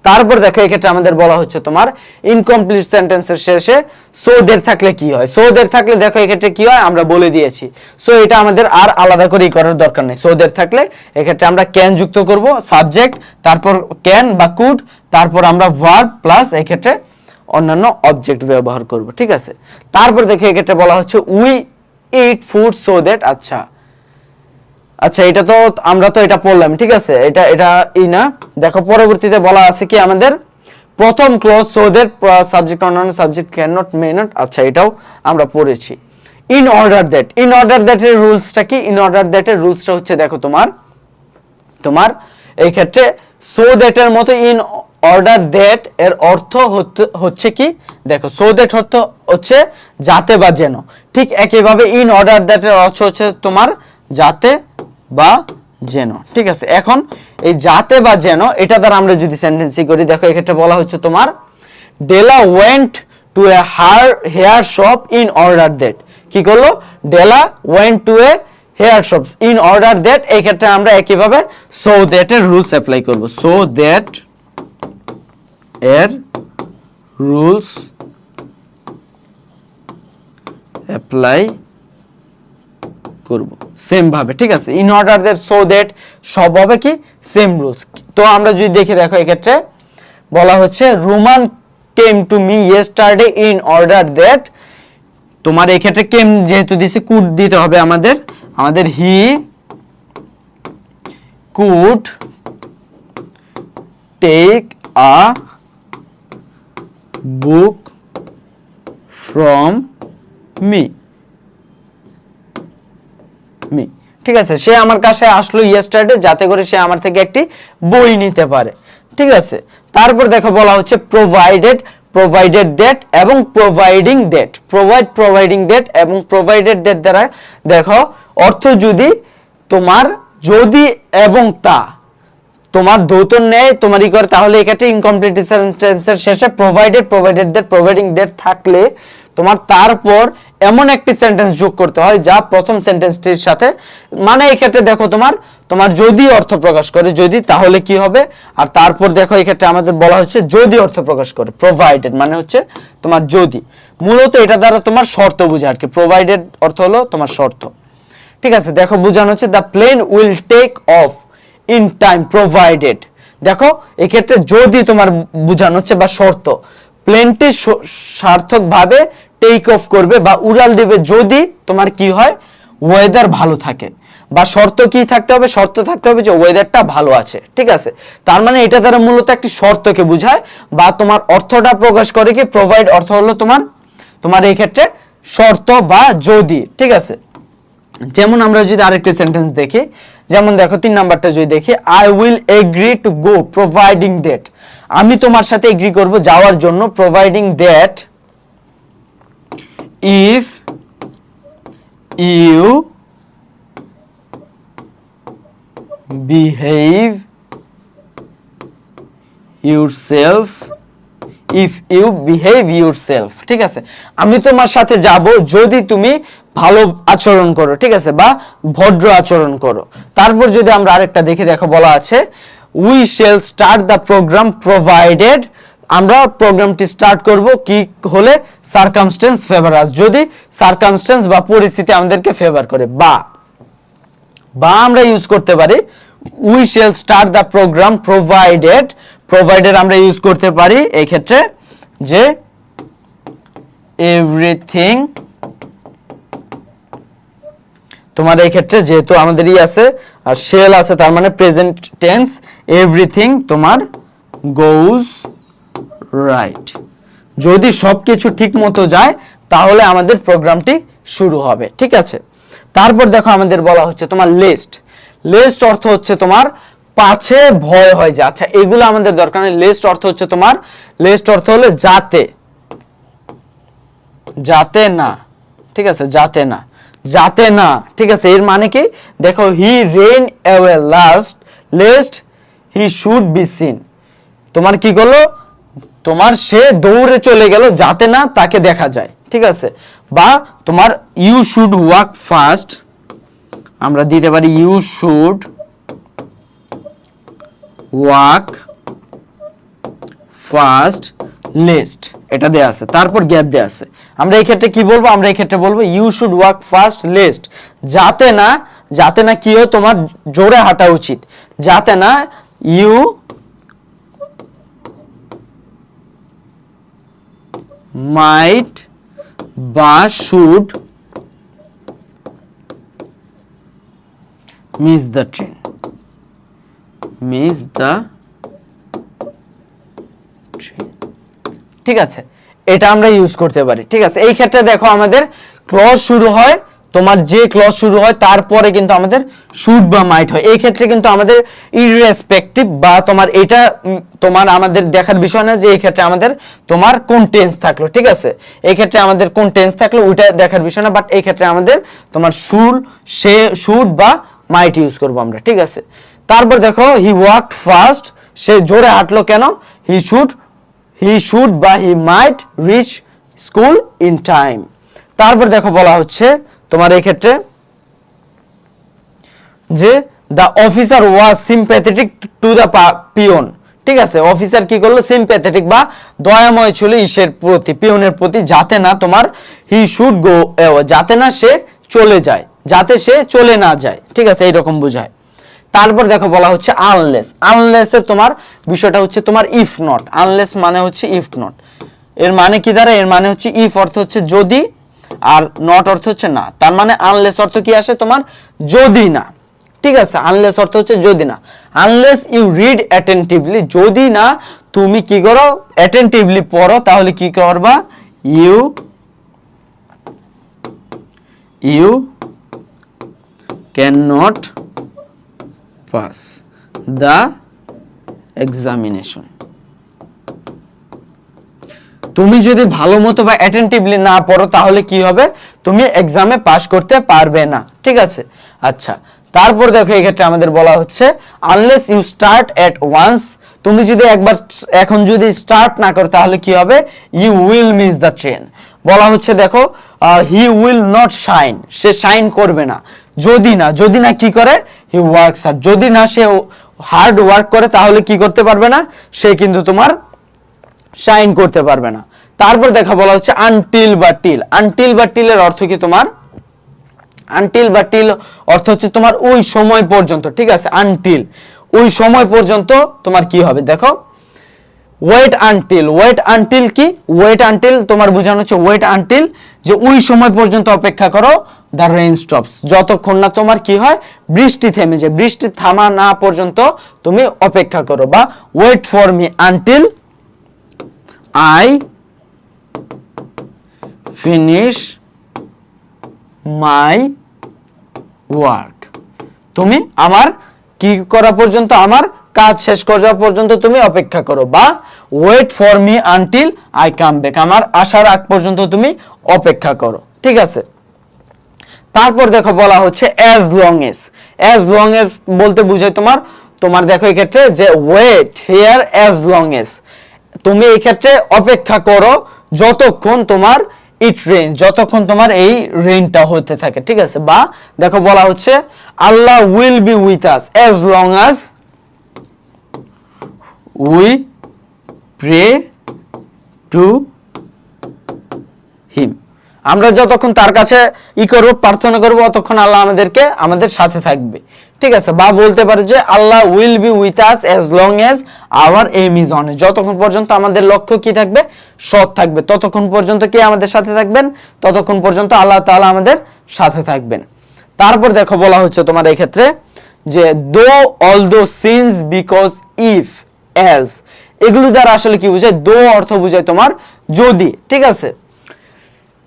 A: তারপর দেখো এই ক্ষেত্রে আমাদের বলা হচ্ছে তোমার ইনকমপ্লিট সেন্টেন্সের শেষে সো দের থাকলে কি হয়। সো দের থাকলে দেখো এই ক্ষেত্রে কি হয় আমরা বলে দিয়েছি, সো এটা আমাদের আর আলাদা করে করার দরকার নেই। সো দের থাকলে এই ক্ষেত্রে আমরা ক্যান যুক্ত করব, সাবজেক্ট, তারপর ক্যান বা কুড, তারপর আমরা ভার্ব প্লাস এই ক্ষেত্রে অন্যান্য অবজেক্ট ব্যবহার করব। ঠিক আছে, তারপর দেখো এই ক্ষেত্রে বলা হচ্ছে we eat food so that, আচ্ছা এটা তো আমরা তো এটা পড়লাম। ঠিক আছে, এটা না, দেখো পরবর্তীতে বলা আছে কি আমাদের প্রথম ক্লজ সো দ্যাট সাবজেক্ট অন্যান্য subject can not may not, আচ্ছা এটাও আমরা পড়েছি। ইন অর্ডার দ্যাট এর রুলসটা কি? ইন অর্ডার দ্যাট এর রুলসটা হচ্ছে দেখো তোমার এই ক্ষেত্রে সো দ্যাট এর মতো ইন অর্ডার দ্যাট এর অর্থ হচ্ছে কি, দেখো সো দ্যাট হচ্ছে যাতে বা যেন, ঠিক একইভাবে ইন অর্ডার দ্যাট এর অর্থ হচ্ছে তোমার যাতে বা যেন। ঠিক আছে, এখন এই যাতে বা যেন এটা দ্বারা আমরা যদি সেন্টেন্সি করি, দেখো এক্ষেত্রে বলা হচ্ছে তোমার Della went to a hair shop in order that, কি করলো? Della went to a hair shop in order that, এই ক্ষেত্রে আমরা একইভাবে সো দ্যাট এর রুলস অ্যাপ্লাই করব, সো দ্যাট এর রুলস অ্যাপ্লাই করব সেম ভাবে। ঠিক আছে, in order that so that সব হবে কি সেম রুলস। তো আমরা যদি দেখি, দেখো এই ক্ষেত্রে বলা হচ্ছে Roman came to me yesterday in order that, তোমার এই ক্ষেত্রে কেম যেহেতু দিছে কুড দিতে হবে আমাদের he could take a book from me. ঠিক আছে, সে আমার কাছে আসলো ইয়েস্টারডে যাতে করে সে আমার থেকে একটি বই নিতে পারে। ঠিক আছে, তারপর দেখো বলা হচ্ছে প্রোভাইডেড দ্যাট এবং প্রোভাইডিং দ্যাট, প্রোভাইডিং দ্যাট এবং প্রোভাইডেড দ্যাট দ্বারা দেখো অর্থ যদি তোমার যদি এবং তা তোমার ধৌত নেয় তোমারই করে, তাহলে এক্ষেত্রে ইনকমপ্লিট সেন্টেন্সের শেষে প্রোভাইডেড দ্যাট প্রোভাইডিং দ্যাট থাকলে তোমার তারপর এমন একটি সেন্টেন্স যোগ করতে হয় যা প্রথম সেন্টেন্সটির সাথে, মানে এই ক্ষেত্রে দেখো তোমার যদি অর্থ প্রকাশ করে যদি, তাহলে কি হবে? আর তারপর দেখো এই ক্ষেত্রে আমাদের বলা হচ্ছে যদি অর্থ প্রকাশ করে, প্রোভাইডেড মানে হচ্ছে তোমার যদি, মূলত এটা দ্বারা তোমার শর্ত বোঝায় আর কি, প্রোভাইডেড অর্থ হলো তোমার শর্ত। ঠিক আছে, দেখো বোঝানো হচ্ছে the plane will take off in time provided, দেখো এক্ষেত্রে যদি তোমার বোঝানো হচ্ছে বা শর্ত, প্লেনটি সার্থকভাবে টেক অফ করবে বা উড়াল দিবে যদি তোমার কি হয়, ওয়েদার ভালো থাকে, বা শর্ত কি থাকতে হবে, শর্ত থাকতে হবে যে ওয়েদারটা ভালো আছে। ঠিক আছে, তার মানে এটা দ্বারা মূলত একটি শর্তকে বোঝায় বা তোমার অর্থটা প্রকাশ করে কি, প্রোভাইড অর্থ হলো তোমার এই ক্ষেত্রে শর্ত বা যদি। ঠিক আছে, যেমন আমরা যদি আরেকটি সেন্টেন্স দেখি, যেমন দেখো 3 নাম্বারটা যদি দেখি, I will agree to go providing that, আমি তোমার সাথে এগ্রি করব যাওয়ার জন্য, providing that if you behave yourself if you behave yourself, ঠিক আছে, আমি তোমার সাথে যাব যদি তুমি ভালো আচরণ করো, ঠিক আছে, বা ভদ্র আচরণ করো। তারপর যদি আমরা আরেকটা দেখি, দেখো বলা আছে we shall start the program provided, আমরা প্রোগ্রামটি স্টার্ট করব কি হলে, সার্কামস্টেন্স ফেভার আস, যদি সার্কামস্টেন্স বা পরিস্থিতি আমাদেরকে ফেভার করে, বা আমরা ইউজ করতে পারি we shall start the program provided, আমরা ইউজ করতে পারি এই ক্ষেত্রে যে everything, তোমার এই ক্ষেত্রে যেহেতু আমাদের আছে আর shall আছে, তার মানে প্রেজেন্ট টেন্স, এভরিথিং তোমার goes right, যদি সবকিছু ঠিক মতো যায় তাহলে আমাদের প্রোগ্রামটি শুরু হবে, ঠিক আছে। তারপর দেখো আমাদের বলা হচ্ছে তোমার লেস্ট অর্থ হচ্ছে তোমার পাছে ভয় হয় যে, আচ্ছা এগুলো আমাদের দরকার নেই। লেস্ট অর্থ হচ্ছে তোমার, লেস্ট অর্থ হলো যাতে না, ঠিক আছে, যাতে না, ঠিক আছে। এর মানে কি দেখো, he ran away lest he should be seen, তোমার কি করলো, তোমার সে দৌড়ে চলে গেল যাতে না তাকে দেখা যায়, ঠিক আছে। বা তোমার ইউ শুড ওয়াক ফাস্ট, আমরা দিতে পারি you should walk fast lest, এটা দেয়া আছে, তারপর গ্যাপ দেয়া আছে। আমরা এই ক্ষেত্রে কি বলবো, আমরা এই ক্ষেত্রে বলবো you should walk fast lest, যাতে না কি হয়, তোমার জোরে হাঁটা উচিত, যাতে না ইউ might বা should miss the train, ঠিক আছে, এটা আমরা ইউজ করতে পারি, ঠিক আছে। এই ক্ষেত্রে দেখো আমাদের ক্লজ শুরু হয়, তোমার যে ক্লজ শুরু হয় তারপরে কিন্তু আমাদের শুড বা মাইট হয়। এই ক্ষেত্রে কিন্তু আমাদের ইররেসপেক্টিভ বা তোমার এটা তোমার আমাদের দেখার বিষয় না যে এই ক্ষেত্রে আমাদের তোমার কোন টেন্স থাকলো, ঠিক আছে। এই ক্ষেত্রে আমাদের কোন টেন্স থাকলো ওইটা দেখার বিষয় না, বাট এই ক্ষেত্রে আমাদের তোমার শুড বা মাইট ইউজ করবো আমরা, ঠিক আছে। তারপর দেখো হি ওয়াকড ফাস্ট, সে জোরে হাঁটলো কেন, হি শুড বা হি মাইট রিচ স্কুল ইন টাইম। তারপর দেখো বলা হচ্ছে তোমার এই ক্ষেত্রে যে the officer was sympathetic to the peon, ঠিক আছে। অফিসার কি করলো, সিম্প্যাথেটিক বা দয়াময় ছিল ইসের প্রতি, পিয়নের প্রতি, যাতে না তোমার হি শুড গো, যাতে না সে চলে যায়, যাতে সে চলে না যায়, ঠিক আছে, এইরকম বোঝায়। তারপর দেখো বলা হচ্ছে আনলেসের তোমার বিষয়টা হচ্ছে তোমার ইফ নট, আনলেস মানে হচ্ছে ইফ নট, এর মানে কি দাঁড়ায়, এর মানে হচ্ছে ইফ অর্থ হচ্ছে যদি, আর নট অর্থ হচ্ছে না, তার মানে আনলেস অর্থ কি আসে তোমার যদি না, ঠিক আছে। আনলেস অর্থ হচ্ছে যদি না, আনলেস ইউ রিড অ্যাটেন্টিভলি, যদি না তুমি কি করো অ্যাটেন্টিভলি পড়ো, তাহলে কি করবা, you can not pass the examination, তুমি যদি ভালো মতো বা অ্যাটেন্টিভলি না পড়ো তাহলে কি হবে, তুমি এক্সামে পাস করতে পারবে না, ঠিক আছে। আচ্ছা, তারপর দেখো এই ক্ষেত্রে আমাদের বলা হচ্ছে unless you start at once, তুমি যদি একবার এখন যদি স্টার্ট না করো তাহলে কি হবে, you will miss the train. বলা হচ্ছে দেখো হি উইল নট শাইন, সে শাইন করবে না, যদি না কি করে, হি ওয়ার্কস হার্ড, যদি না সে হার্ড ওয়ার্ক করে তাহলে কি করতে পারবে না, সে কিন্তু তোমার শাইন করতে পারবে না। তারপর দেখা বলা হচ্ছে আনটিল বা টিলের অর্থ কি তোমার, আনটিল বা টিল অর্থ হচ্ছে তোমার ওই সময় পর্যন্ত, ঠিক আছে। আনটিল ওই সময় পর্যন্ত তোমার কি হবে, দেখো ওয়েট আনটিল কি, ওয়েট আনটিল তোমার বোঝানো হচ্ছে ওয়েট আনটিল, যে ওই সময় পর্যন্ত অপেক্ষা করো, দ্য রেইন স্টপস, যতক্ষণ না তোমার কি হয়, বৃষ্টি থেমে যায়, বৃষ্টি থামা না পর্যন্ত তুমি অপেক্ষা করো, বা wait for me until I finish my work, তুমি আমার কি করা পর্যন্ত, আমার কাজ শেষ করা পর্যন্ত তুমি অপেক্ষা করো, বা wait for me until I come back, আমার আসার আগ পর্যন্ত তুমি অপেক্ষা করো, ঠিক আছে। তারপর দেখো বলা হচ্ছে অ্যাজ লং এজ বলতে বোঝায় তোমার তোমার দেখো এই ক্ষেত্রে যে wait here as long as, তুমি এই ক্ষেত্রে অপেক্ষা করো যতক্ষণ তোমার ইট রেইন, যতক্ষণ তোমার এই রেইনটা হতে থাকে, ঠিক আছে। বা দেখো বলা হচ্ছে Allah will be with us as long as we pray to him, আমরা যতক্ষণ তার কাছে করব, প্রার্থনা করব, ততক্ষণ আল্লাহ আমাদের সাথে থাকবে, ঠিক আছে। বা বলতে পারে যে Allah will be with us as long as our aim is on, যতক্ষণ পর্যন্ত আমাদের লক্ষ্য কি থাকবে, সৎ থাকবে, ততক্ষণ পর্যন্ত কি আমাদের সাথে থাকবেন, ততক্ষণ পর্যন্ত আল্লাহ তাআলা আমাদের সাথে থাকবেন। তারপর দেখো বলা হচ্ছে তোমার এই ক্ষেত্রে যে though although since because if as, এগুলো দ্বারা আসলে কি বোঝায়, দো অর্থ বোঝায় তোমার যদি, ঠিক আছে।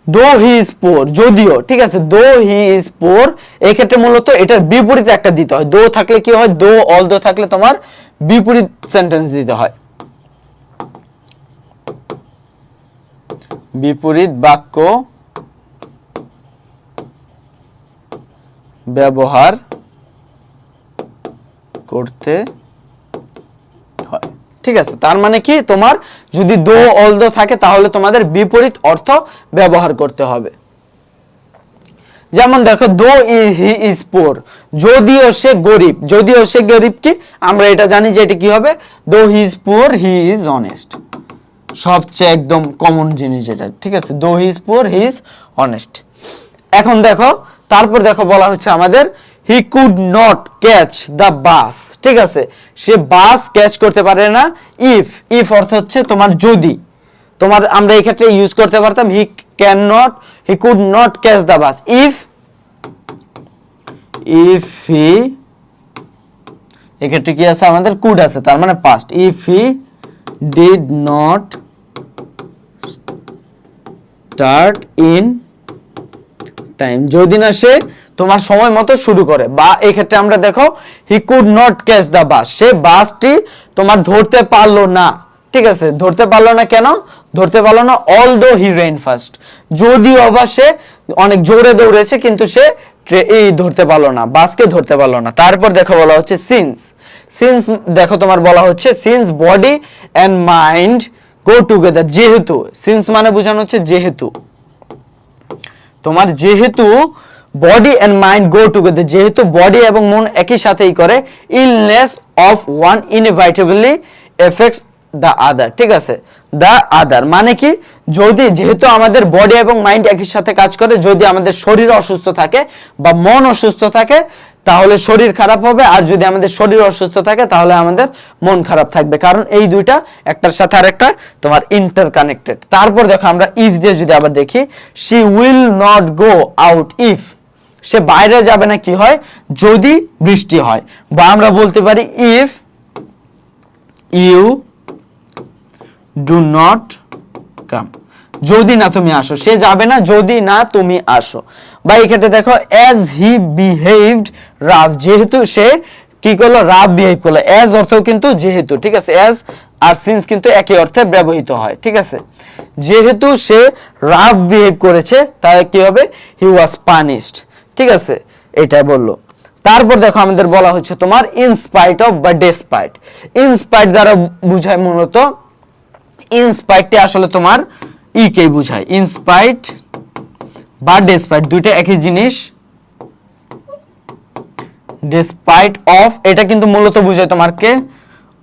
A: দো হি ইজ পোর, যদিও, ঠিক আছে। দো হি ইজ পোর, এই ক্ষেত্রে মূলত এটার বিপরীতে একটা দিতে হয়। দো থাকলে কি হয়, দো অলদো থাকলে তোমার বিপরীত সেন্টেন্স দিতে হয়, বিপরীত বাক্য ব্যবহার করতে হয়, ঠিক আছে। তার মানে কি, তোমার যদি দো অলদো থাকে তাহলে তোমাদের বিপরীত অর্থ ব্যবহার করতে হবে। যেমন দেখো দো হি ইজ পোর, যদিও সে গরিব, যদিও সে গরিব কি আমরা এটা জানি যে এটা কি হবে, দো he is poor he is honest, সবচেয়ে একদম কমন জিনিস যেটা, ঠিক আছে। দো he is poor he is honest. এখন দেখো তারপর দেখো বলা হচ্ছে আমাদের he could not catch the বাস, ঠিক আছে। সে বাস ক্যাচ করতে পারে না, ইফ, ইফ অর্থ হচ্ছে তোমার যদি, তোমার আমরা এই ক্ষেত্রে ইউজ করতে পারতাম হি can not, he could not catch the bus if he, এক্ষেত্রে কি আছে আমাদের কুড আছে, তার মানে past, if he did not start in time, যদি না সে তোমার সময় মতো শুরু করে। বা এই ক্ষেত্রে আমরা দেখো he could not catch the bus, সে বাসটি তোমার ধরতে পারলো না, ঠিক আছে। ধরতে পারলো না কেন, ধরতে পারলো না অলদো হি রেন ফাস্ট, যদিও বা সে অনেক জোরে দৌড়েছে কিন্তু সে এই ধরতে পারলো না, বাসকে ধরতে পারলো না। তারপর দেখো বলা হচ্ছে সিন্স, সিন্স দেখো তোমার বলা হচ্ছে since body and mind go together, যেহেতু, সিন্স মানে বোঝানো হচ্ছে যেহেতু, তোমার যেহেতু body and mind go together, যেহেতু বডি এবং মন একই সাথেই করে, illness of one inevitably affects the other, ঠিক আছে। দ্য আদার মানে কি, যদি, যেহেতু আমাদের বডি এবং মাইন্ড একই সাথে কাজ করে, যদি আমাদের শরীর অসুস্থ থাকে বা মন অসুস্থ থাকে তাহলে শরীর খারাপ হবে, আর যদি আমাদের শরীর অসুস্থ থাকে তাহলে আমাদের মন খারাপ থাকবে, কারণ এই দুইটা একটার সাথে আরেকটা তোমার ইন্টারকানেক্টেড। তারপর দেখো আমরা ইফ দিয়ে যদি আবার দেখি, she will not go out if, সে বাইরে যাবে না কি হয়, যদি বৃষ্টি হয়। বা আমরা বলতে পারি if you do not come, যদি না তুমি আসো, সে যাবে না যদি না তুমি আসো। বা এই ক্ষেত্রে দেখো অ্যাজ হি বিহেভড রাফ, যেহেতু সে কি করলো, রাফ বিহেভ করলো, অ্যাজ অর্থ কিন্তু যেহেতু, ঠিক আছে। অ্যাজ আর সিন্স কিন্তু একই অর্থে ব্যবহৃত হয়, ঠিক আছে। যেহেতু সে রাফ বিহেভ করেছে তাই কি হবে, হি ওয়াজ পানিশড, ঠিক আছে, এটা বললো। তারপর দেখো আমাদের বলা হচ্ছে তোমার ইনস্পাইট অফ বা ডেসপাইট, ইনস্পাইট দ্বারা বুঝায় মূলত, ইনস্পাইটটি আসলে তোমার কে বুঝায়, ইনস্পাইট বা ডেসপাইট দুইটা একই জিনিস। ডেসপাইট অফ এটা কিন্তু মূলত বুঝায় তোমারকে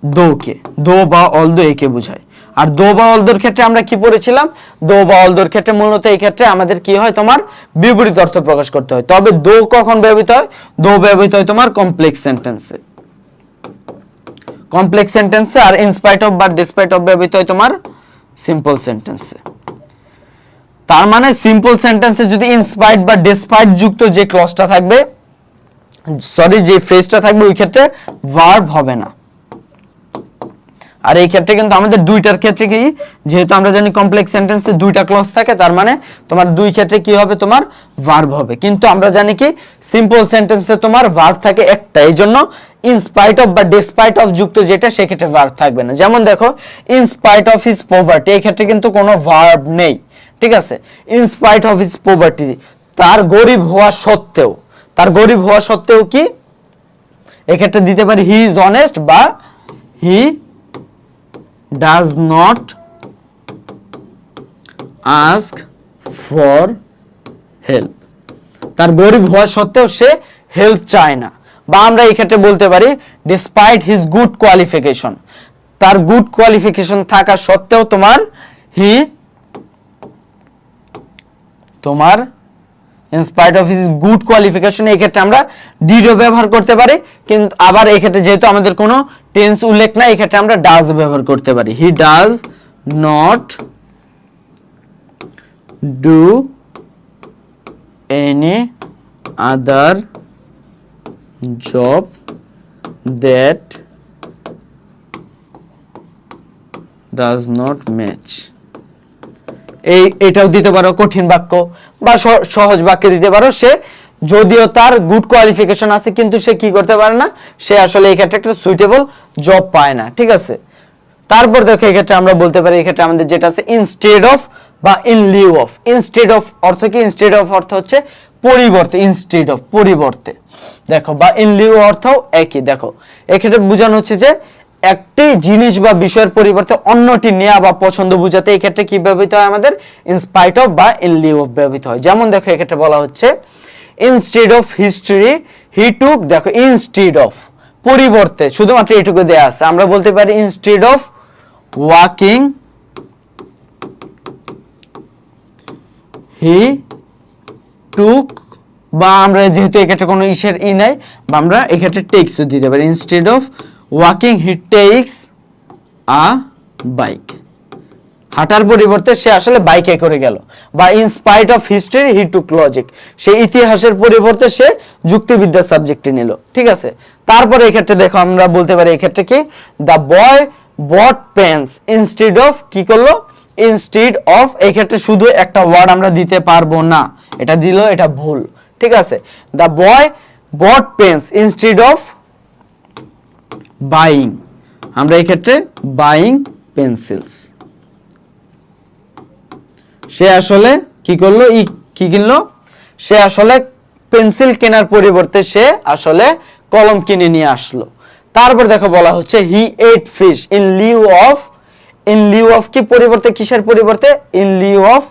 A: দোকে, দো বা অলদো একে বুঝায়। আর দো বা অলদোর ক্ষেত্রে আমরা কি পড়েছিলাম, দো বা অলদোর ক্ষেত্রে মূলত এই ক্ষেত্রে আমাদের কি হয়, তোমার বিপরীত অর্থ প্রকাশ করতে হয়। তবে দো কখন ব্যবহৃত হয়, দো ব্যবহৃত হয় তোমার কমপ্লেক্স সেন্টেন্সে, কমপ্লেক্স সেন্টেন্সে, আর ইনস্পাইট অফ বা ডিসপাইট অফ ব্যবহৃত হয় তোমার সিম্পল সেন্টেন্সে। তার মানে সিম্পল সেন্টেন্সে যদি ইনস্পাইট বা ডিসপাইট যুক্ত যে ক্লজটা থাকবে, সরি যে ফ্রেজটা থাকবে, ওই ক্ষেত্রে ভার্ব হবে না। আর এই ক্ষেত্রে কিন্তু আমাদের দুইটার ক্ষেত্রে কি, যেহেতু আমরা জানি কমপ্লেক্স সেন্টেন্সে দুইটা ক্লজ থাকে, তার মানে তোমার দুই ক্ষেত্রে কি হবে, তোমার ভার্ব হবে। কিন্তু আমরা জানি কি সিম্পল সেন্টেন্সে তোমার ভার্ব থাকে একটা, এইজন্য ইনস্পাইট অফ বা ডিসপাইট অফ যুক্ত যেটা সেক্ষেত্রে ভার্ব থাকবে না। যেমন দেখো ইনস্পাইট অফ হিজ পভার্টি, এই ক্ষেত্রে কিন্তু কোনো ভার্ব নেই, ঠিক আছে। ইনস্পাইট অফ হিজ পভার্টি, তার গরিব হওয়া সত্ত্বেও, তার গরিব হওয়া সত্ত্বেও কি, এক্ষেত্রে দিতে পারি হি ইজ অনেস্ট বা he does not ask for help. তার গরিব হওয়া সত্ত্বেও সে হেল্প চায় না। বা আমরা এই ক্ষেত্রে বলতে পারি ডিসপাইট হিজ গুড কোয়ালিফিকেশন, তার গুড কোয়ালিফিকেশন থাকা সত্ত্বেও তোমার in spite of his good qualification, এই ক্ষেত্রে আমরা did ও ব্যবহার করতে পারি, কিন্তু আবার এই ক্ষেত্রে যেহেতু আমাদের কোনো টেন্স উল্লেখ নাই, এই ক্ষেত্রে আমরা does ব্যবহার করতে পারি। he does not do any other job that does not match। এটাও দিতে পারো কঠিন বাক্য বা সহজ বাক্যে দিতে পারো, সে যদিও তার গুড কোয়ালিফিকেশন আছে কিন্তু সে কি করতে পারে না, সে আসলে এই ক্ষেত্রে একটা সুইটেবল জব পায় না। ঠিক আছে, তারপর দেখো এই ক্ষেত্রে আমরা বলতে পারি, এই ক্ষেত্রে আমাদের যেটা আছে ইনস্টেড অফ বা in lieu of. Instead of অর্থ কি? ইনস্টেড অফ অর্থ হচ্ছে পরিবর্তে, ইনস্টেড অফ পরিবর্তে, দেখো, বা ইন লিউ অর্থও একই। দেখো এক্ষেত্রে বোঝানো হচ্ছে যে একটি জিনিস বা বিষয়ের পরিবর্তে অন্যটি নেওয়া বা পছন্দ বোঝাতে এই ক্ষেত্রে কি ব্যবহৃত হয়? আমাদের ইন স্পাইট অফ বা ইন লিউ অফ ব্যবহৃত হয়। যেমন দেখো এক্ষেত্রে বলা হচ্ছে ইনস্টেড অফ হিস্ট্রি হি টুক, দেখো ইনস্টেড অফ পরিবর্তে শুধুমাত্র এইটুকু দেয়া আছে, আমরা বলতে পারি ইনস্টেড অফ ওয়াকিং হি টুক, বা আমরা যেহেতু এক্ষেত্রে কোনো ইসের নাই, বা আমরা এক্ষেত্রে টেক্সও দিতে পারি, instead of walking he takes a bike, হাঁটার পরিবর্তে সে আসলে বাইকে করে গেল। বা in spite of history he took logic, সে ইতিহাসের পরিবর্তে সে যুক্তিবিদ্যা সাবজেক্টে নিল। ঠিক আছে, তারপরে এই ক্ষেত্রে দেখো আমরা বলতে পারি এই ক্ষেত্রে কি, the boy bought pens instead of, কি করলো? Instead of. এই ক্ষেত্রে শুধু একটা ওয়ার্ড আমরা দিতে পারবো না, এটা দিল এটা ভুল। ঠিক আছে, the boy bought pens instead of buying, আমরা এই ক্ষেত্রে বাইং পেন্সিলস, সে আসলে কি করলো? কি কিনলো? সে আসলে পেন্সিল কেনার পরিবর্তে সে আসলে কলম কিনে নিয়ে আসলো। তারপর দেখো বলা হচ্ছে he ate fish in lieu of, in lieu of কি পরিবর্তে, কিসের পরিবর্তে? In lieu of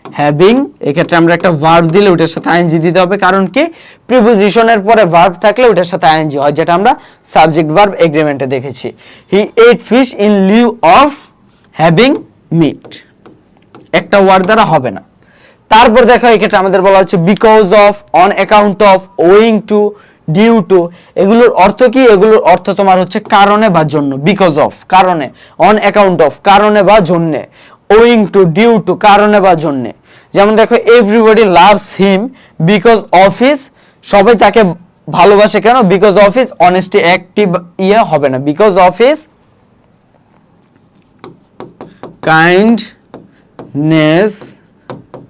A: having. এক্ষেত্রে আমরা একটা ভার্ব দিলে ওটার সাথে আইএনজি দিতে হবে, কারণ কি প্রিপোজিশনের পরে ভার্ব থাকলে ওটার সাথে আইএনজি হয়, যেটা আমরা সাবজেক্ট ভার্ব এগ্রিমেন্টে দেখেছি। He ate fish in lieu of having meat, একটা ওয়ার্ড দ্বারা হবে না। তারপর দেখো এক্ষেত্রে আমাদের বলা হচ্ছে because of, on account of, owing to, due to. এগুলোর অর্থ কি? এগুলোর অর্থ তোমার হচ্ছে কারণে বা জন্য। বিকজ অফ কারণে, অন অ্যাকাউন্ট অফ কারণে বা জন্যে, ওয়িং টু ডিউ টু কারণে বা জন্যে। যেমন দেখো everybody loves him because of his, সবাই তাকে ভালোবাসে কেন? Because of his honesty, active হবে না, because of his kindness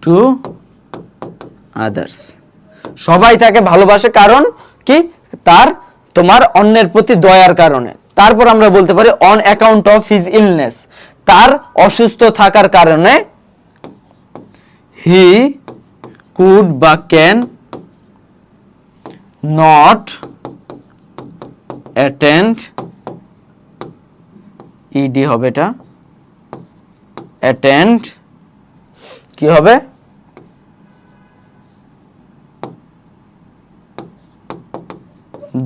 A: to others, সবাই তাকে ভালোবাসে কারণ কি? তার তোমার অন্যের প্রতি দয়ার কারণে। তারপর আমরা বলতে পারি on account of his illness, তার অসুস্থ থাকার কারণে হি কুড বা ক্যান নট অ্যাটেন্ড, ইডি হবে এটা, অ্যাটেন্ড কি হবে?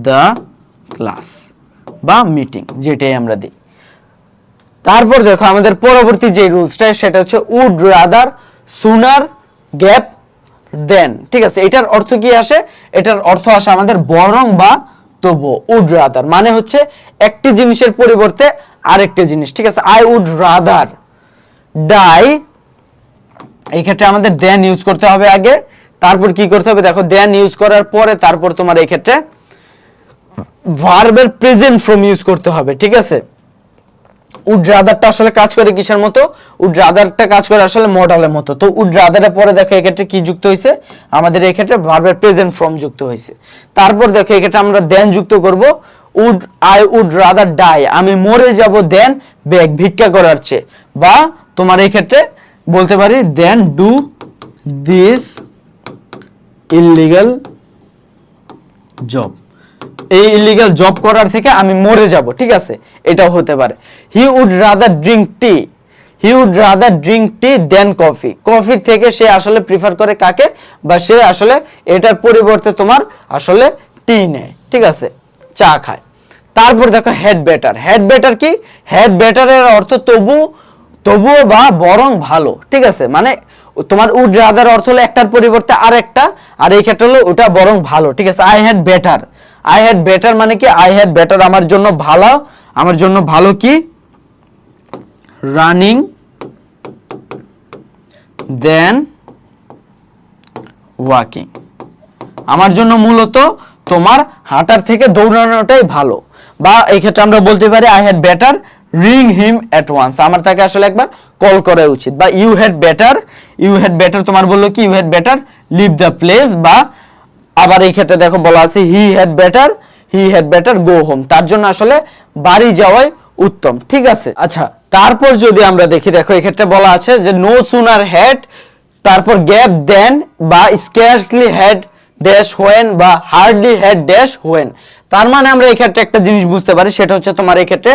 A: দ্য ক্লাস বা মিটিং, যেটাই আমরা দিই। তারপর দেখো আমাদের পরবর্তী যে রুলসটা সেটা হচ্ছে উড রাদার সুনার গ্যাপ দেন। ঠিক আছে, এটার অর্থ কি আসে? এটার অর্থ আসে আমাদের বরং বা তবু। উড রাদার মানে হচ্ছে একটি জিনিসের পরিবর্তে আরেকটি জিনিস। ঠিক আছে, আই উড রাদার ডাই, এই ক্ষেত্রে আমাদের দেন ইউজ করতে হবে আগে, তারপর কি করতে হবে? দেখো দেন ইউজ করার পরে তারপর তোমার এই ক্ষেত্রে ভার্বের প্রেজেন্ট ফর্ম ইউজ করতে হবে। ঠিক আছে, উড রাদারটা আসলে কাজ করে কিসের মতো? উড রাদারটা কাজ করে আসলে মডেলের মতো। তো উড রাদারের পরে দেখো এই ক্ষেত্রে কি যুক্ত হয়েছে? আমাদের এই ক্ষেত্রে ভার্বের প্রেজেন্ট ফর্ম যুক্ত হয়েছে। তারপর দেখো এই ক্ষেত্রে আমরা দেন যুক্ত করব, would I would rather die, আমি মরে যাব দেন বেগ, ভিক্ষা করার চেয়ে। বা তোমার এই ক্ষেত্রে বলতে পারি than do this illegal job, এই ইলিগাল জব করার থেকে আমি মরে যাব, ঠিক আছে, এটাও হতে পারে। He would rather drink tea, he would rather drink tea than coffee, কফির থেকে সে আসলে প্রিফার করে কাকে, বা সে আসলে এটার পরিবর্তে তোমার আসলে টি নেয়, ঠিক আছে, চা খায়। তারপর দেখো হেড বেটার, হেড বেটার কি, হেড বেটারের অর্থ তবুও বা বরং ভালো, ঠিক আছে, মানে তোমার উড রাদার অর্থ হলো একটার পরিবর্তে আরেকটা, আর এই ক্ষেত্রে হলো ওটা বরং ভালো, ঠিক আছে। I had better, I had better মানে কি, আই হ্যাড বেটার আমার জন্য ভালো, আমার জন্য ভালো কি রানিং দেন ওয়াকিং, আমার জন্য মূলত তোমার হাঁটার থেকে দৌড়ানোটাই ভালো। বা এই ক্ষেত্রে আমরা বলতে পারি I had better ring him at once, আমার তাকে আসলে একবার কল করা উচিত। বা ইউ হ্যাড বেটার তোমার বললো কি, you had better leave the place, বা আবার এই ক্ষেত্রে দেখো বলা আছে he had better go home, তার জন্য আসলে বাড়ি যাওয়াই উত্তম, ঠিক আছে। আচ্ছা, তারপর যদি আমরা দেখি, দেখো এক্ষেত্রে বলা আছে যে নো সুনার হ্যাড, তারপর গ্যাপ দেন, বা স্কেয়ারসলি হ্যাড ড্যাশ হোয়েন, বা হার্ডলি হ্যাড ড্যাশ হোয়েন। তার মানে আমরা এই ক্ষেত্রে একটা জিনিস বুঝতে পারি, সেটা হচ্ছে তোমার এই ক্ষেত্রে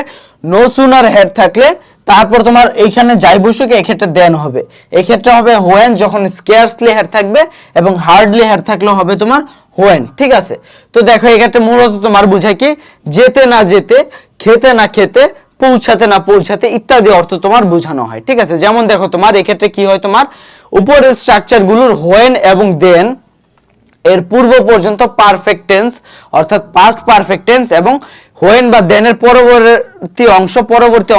A: নো সুনার হ্যাড থাকলে তারপর তোমার এইখানে যাই বসুক এই ক্ষেত্রে দেন হবে, এই ক্ষেত্রে হবে হোয়েন যখন স্কেয়ারসলি হ্যাড থাকবে, এবং হার্ডলি হ্যাড থাকলে হবে তোমার হোয়েন, ঠিক আছে। তো দেখো এই ক্ষেত্রে মূলত তোমার বোঝায় কি, যেতে না যেতে, খেতে না খেতে, পৌঁছাতে না পৌঁছাতে ইত্যাদি অর্থ তোমার বোঝানো হয়, ঠিক আছে। যেমন দেখো তোমার এই ক্ষেত্রে কি হয়, তোমার উপরের স্ট্রাকচারগুলোর হোয়েন এবং দেন এর পূর্ব পর্যন্ত পারফেক্ট টেন্স অর্থাৎ পাস্ট পারফেক্ট টেন্স, এবং হোয়েন বা দেনের পরবর্তী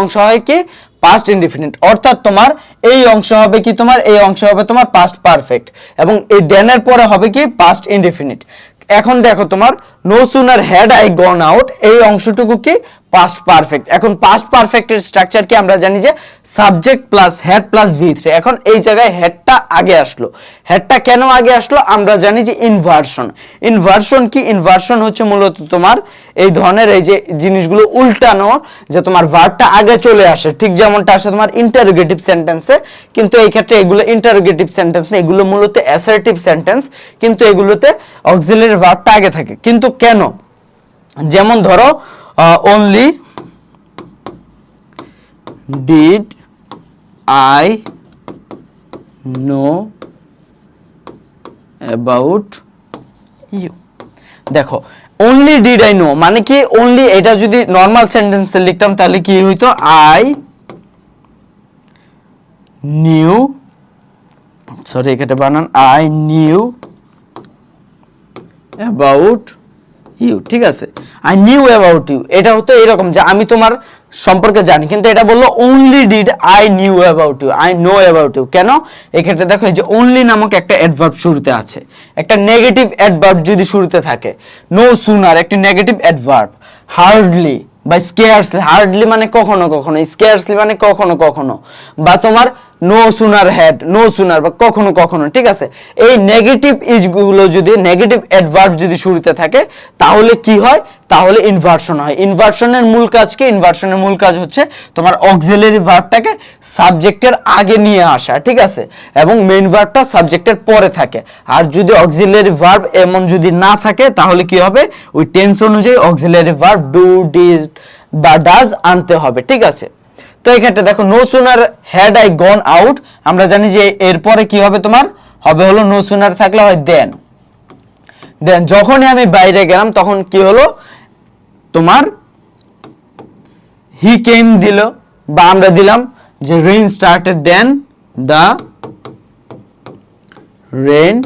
A: অংশ হয় কি পাস্ট ইনডিফিনিট, অর্থাৎ তোমার এই অংশ হবে কি, তোমার এই অংশ হবে তোমার পাস্ট পারফেক্ট, এবং এই দেনের পরে হবে কি পাস্ট ইনডিফিনিট। এখন দেখো তোমার no sooner had I gone out, এই অংশটুকু কি পাস্ট পারফেক্ট। এখন পাস্ট পারফেক্টের স্ট্রাকচার কি আমরা জানি যে subject plus had plus V3, এখন এই জায়গায় হেডটা আগে আসলো, হেডটা কেন আগে আসলো আমরা জানি যে ইনভার্সন। ইনভার্সন কি, ইনভার্সন হচ্ছে মূলত তোমার এই ধরনের এই যে জিনিসগুলো উল্টানো, যে তোমার ভার্বটা আগে চলে আসে, ঠিক যেমনটা আসে তোমার ইন্টারোগেটিভ সেন্টেন্সে, কিন্তু এই ক্ষেত্রে এগুলো ইন্টারোগেটিভ সেন্টেন্স না, এগুলো মূলত অ্যাসার্টিভ সেন্টেন্স, কিন্তু এগুলোতে অক্সিলারি ভার্বটা আগে থাকে। কিন্তু কেন, যেমন ধরো only did I know about you, দেখো only did I know মানে কি, only এটা যদি নর্মাল সেন্টেন্সে লিখতাম তাহলে কি হইতো, I knew, সরি এখানে বানান, I knew about ইউ, ঠিক আছে, আই নিউ অ্যাবাউট ইউ, এটা হতো এরকম যে আমি তোমার সম্পর্কে জানি, কিন্তু এটা বললো only did I knew about you, I know about you. কেন, এক্ষেত্রে দেখো এই যে অনলি নামক একটা অ্যাডভার্ব শুরুতে আছে, একটা নেগেটিভ অ্যাডভার্ব যদি শুরুতে থাকে, নো সুনার একটি নেগেটিভ অ্যাডভার্ব, হার্ডলি বা স্কেয়ারসলি, হার্ডলি মানে কখনো কখনো, স্কেয়ারসলি মানে কখনো কখনো, বা তোমার no sooner had, no sooner বা কখনো কখনো, ঠিক আছে। এই নেগেটিভ ইজগুলো যদি, নেগেটিভ অ্যাডভার্ব যদি শুরুতে থাকে তাহলে কি হয়, তাহলে ইনভার্সন হয়। ইনভার্সনের মূল কাজ কি, ইনভার্সনের মূল কাজ হচ্ছে তোমার অক্সিলারি ভার্বটাকে সাবজেক্টের আগে নিয়ে আসা, ঠিক আছে, এবং মেইন ভার্বটা সাবজেক্টের পরে থাকে। আর যদি অক্সিলারি ভার্ব এমন যদি না থাকে তাহলে কি হবে, ওই টেন্স অনুযায়ী অক্সিলারি ভার্ব ডু, ডিড বা ডাজ আনতে হবে, ঠিক আছে। তো এই ক্ষেত্রে দেখো no sooner had I gone out, আমরা জানি যে এরপরে কি হবে, তোমার হবে হলো নো সুনার থাকলে হয় দেন, দেন যখনই আমি বাইরে গেলাম তখন কি হলো, তোমার হি কেম দিল, বা আমরা দিলাম যে রেইন স্টার্টেড, দেন দা রেইন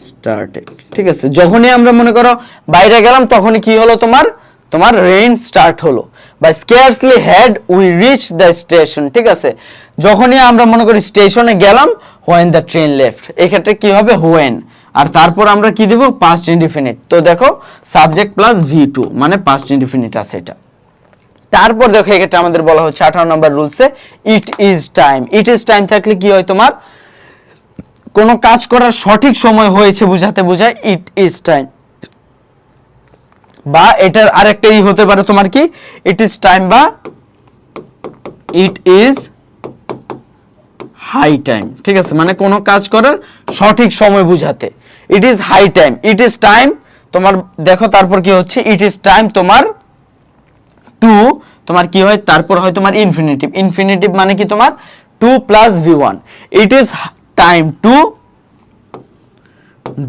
A: স্টার্টেড, ঠিক আছে। যখনই আমরা মনে করো বাইরে গেলাম তখনই কি হলো, তোমার রেইন স্টার্ট হলো। বা scarcely had we reach the station, ঠিক আছে, যখনই আমরা মনে করি স্টেশনে গেলাম, হোয়েন দ্য ট্রেন লেফট, এই ক্ষেত্রে কি হবে হোয়েন, আর তারপর আমরা কি দেব পাস্ট ইনডিফিনিট। তো দেখো সাবজেক্ট প্লাস V2 মানে পাস্ট ইনডিফিনিট আছে এটা। তারপর দেখো এক্ষেত্রে আমাদের বলা হচ্ছে 18 নম্বর রুলসে it is time. It is time থাকলে কি হয়, তোমার কোনো কাজ করার সঠিক সময় হয়েছে বুঝাতে বোঝায় ইট ইজ টাইম। বা এটার আরেকটা হতে পারে তোমার কি, ইট ইজ টাইম বা ইট ইজ হাই টাইম, ঠিক আছে, মানে কোনো কাজ করার সঠিক সময় বুঝাতে। It is high time, it is time তোমার দেখো তারপর কি হচ্ছে, ইট ইজ টাইম তোমার টু, তোমার কি হয় তারপর হয় তোমার ইনফিনিটিভ। ইনফিনিটিভ মানে কি তোমার 2 plus v1, it is time to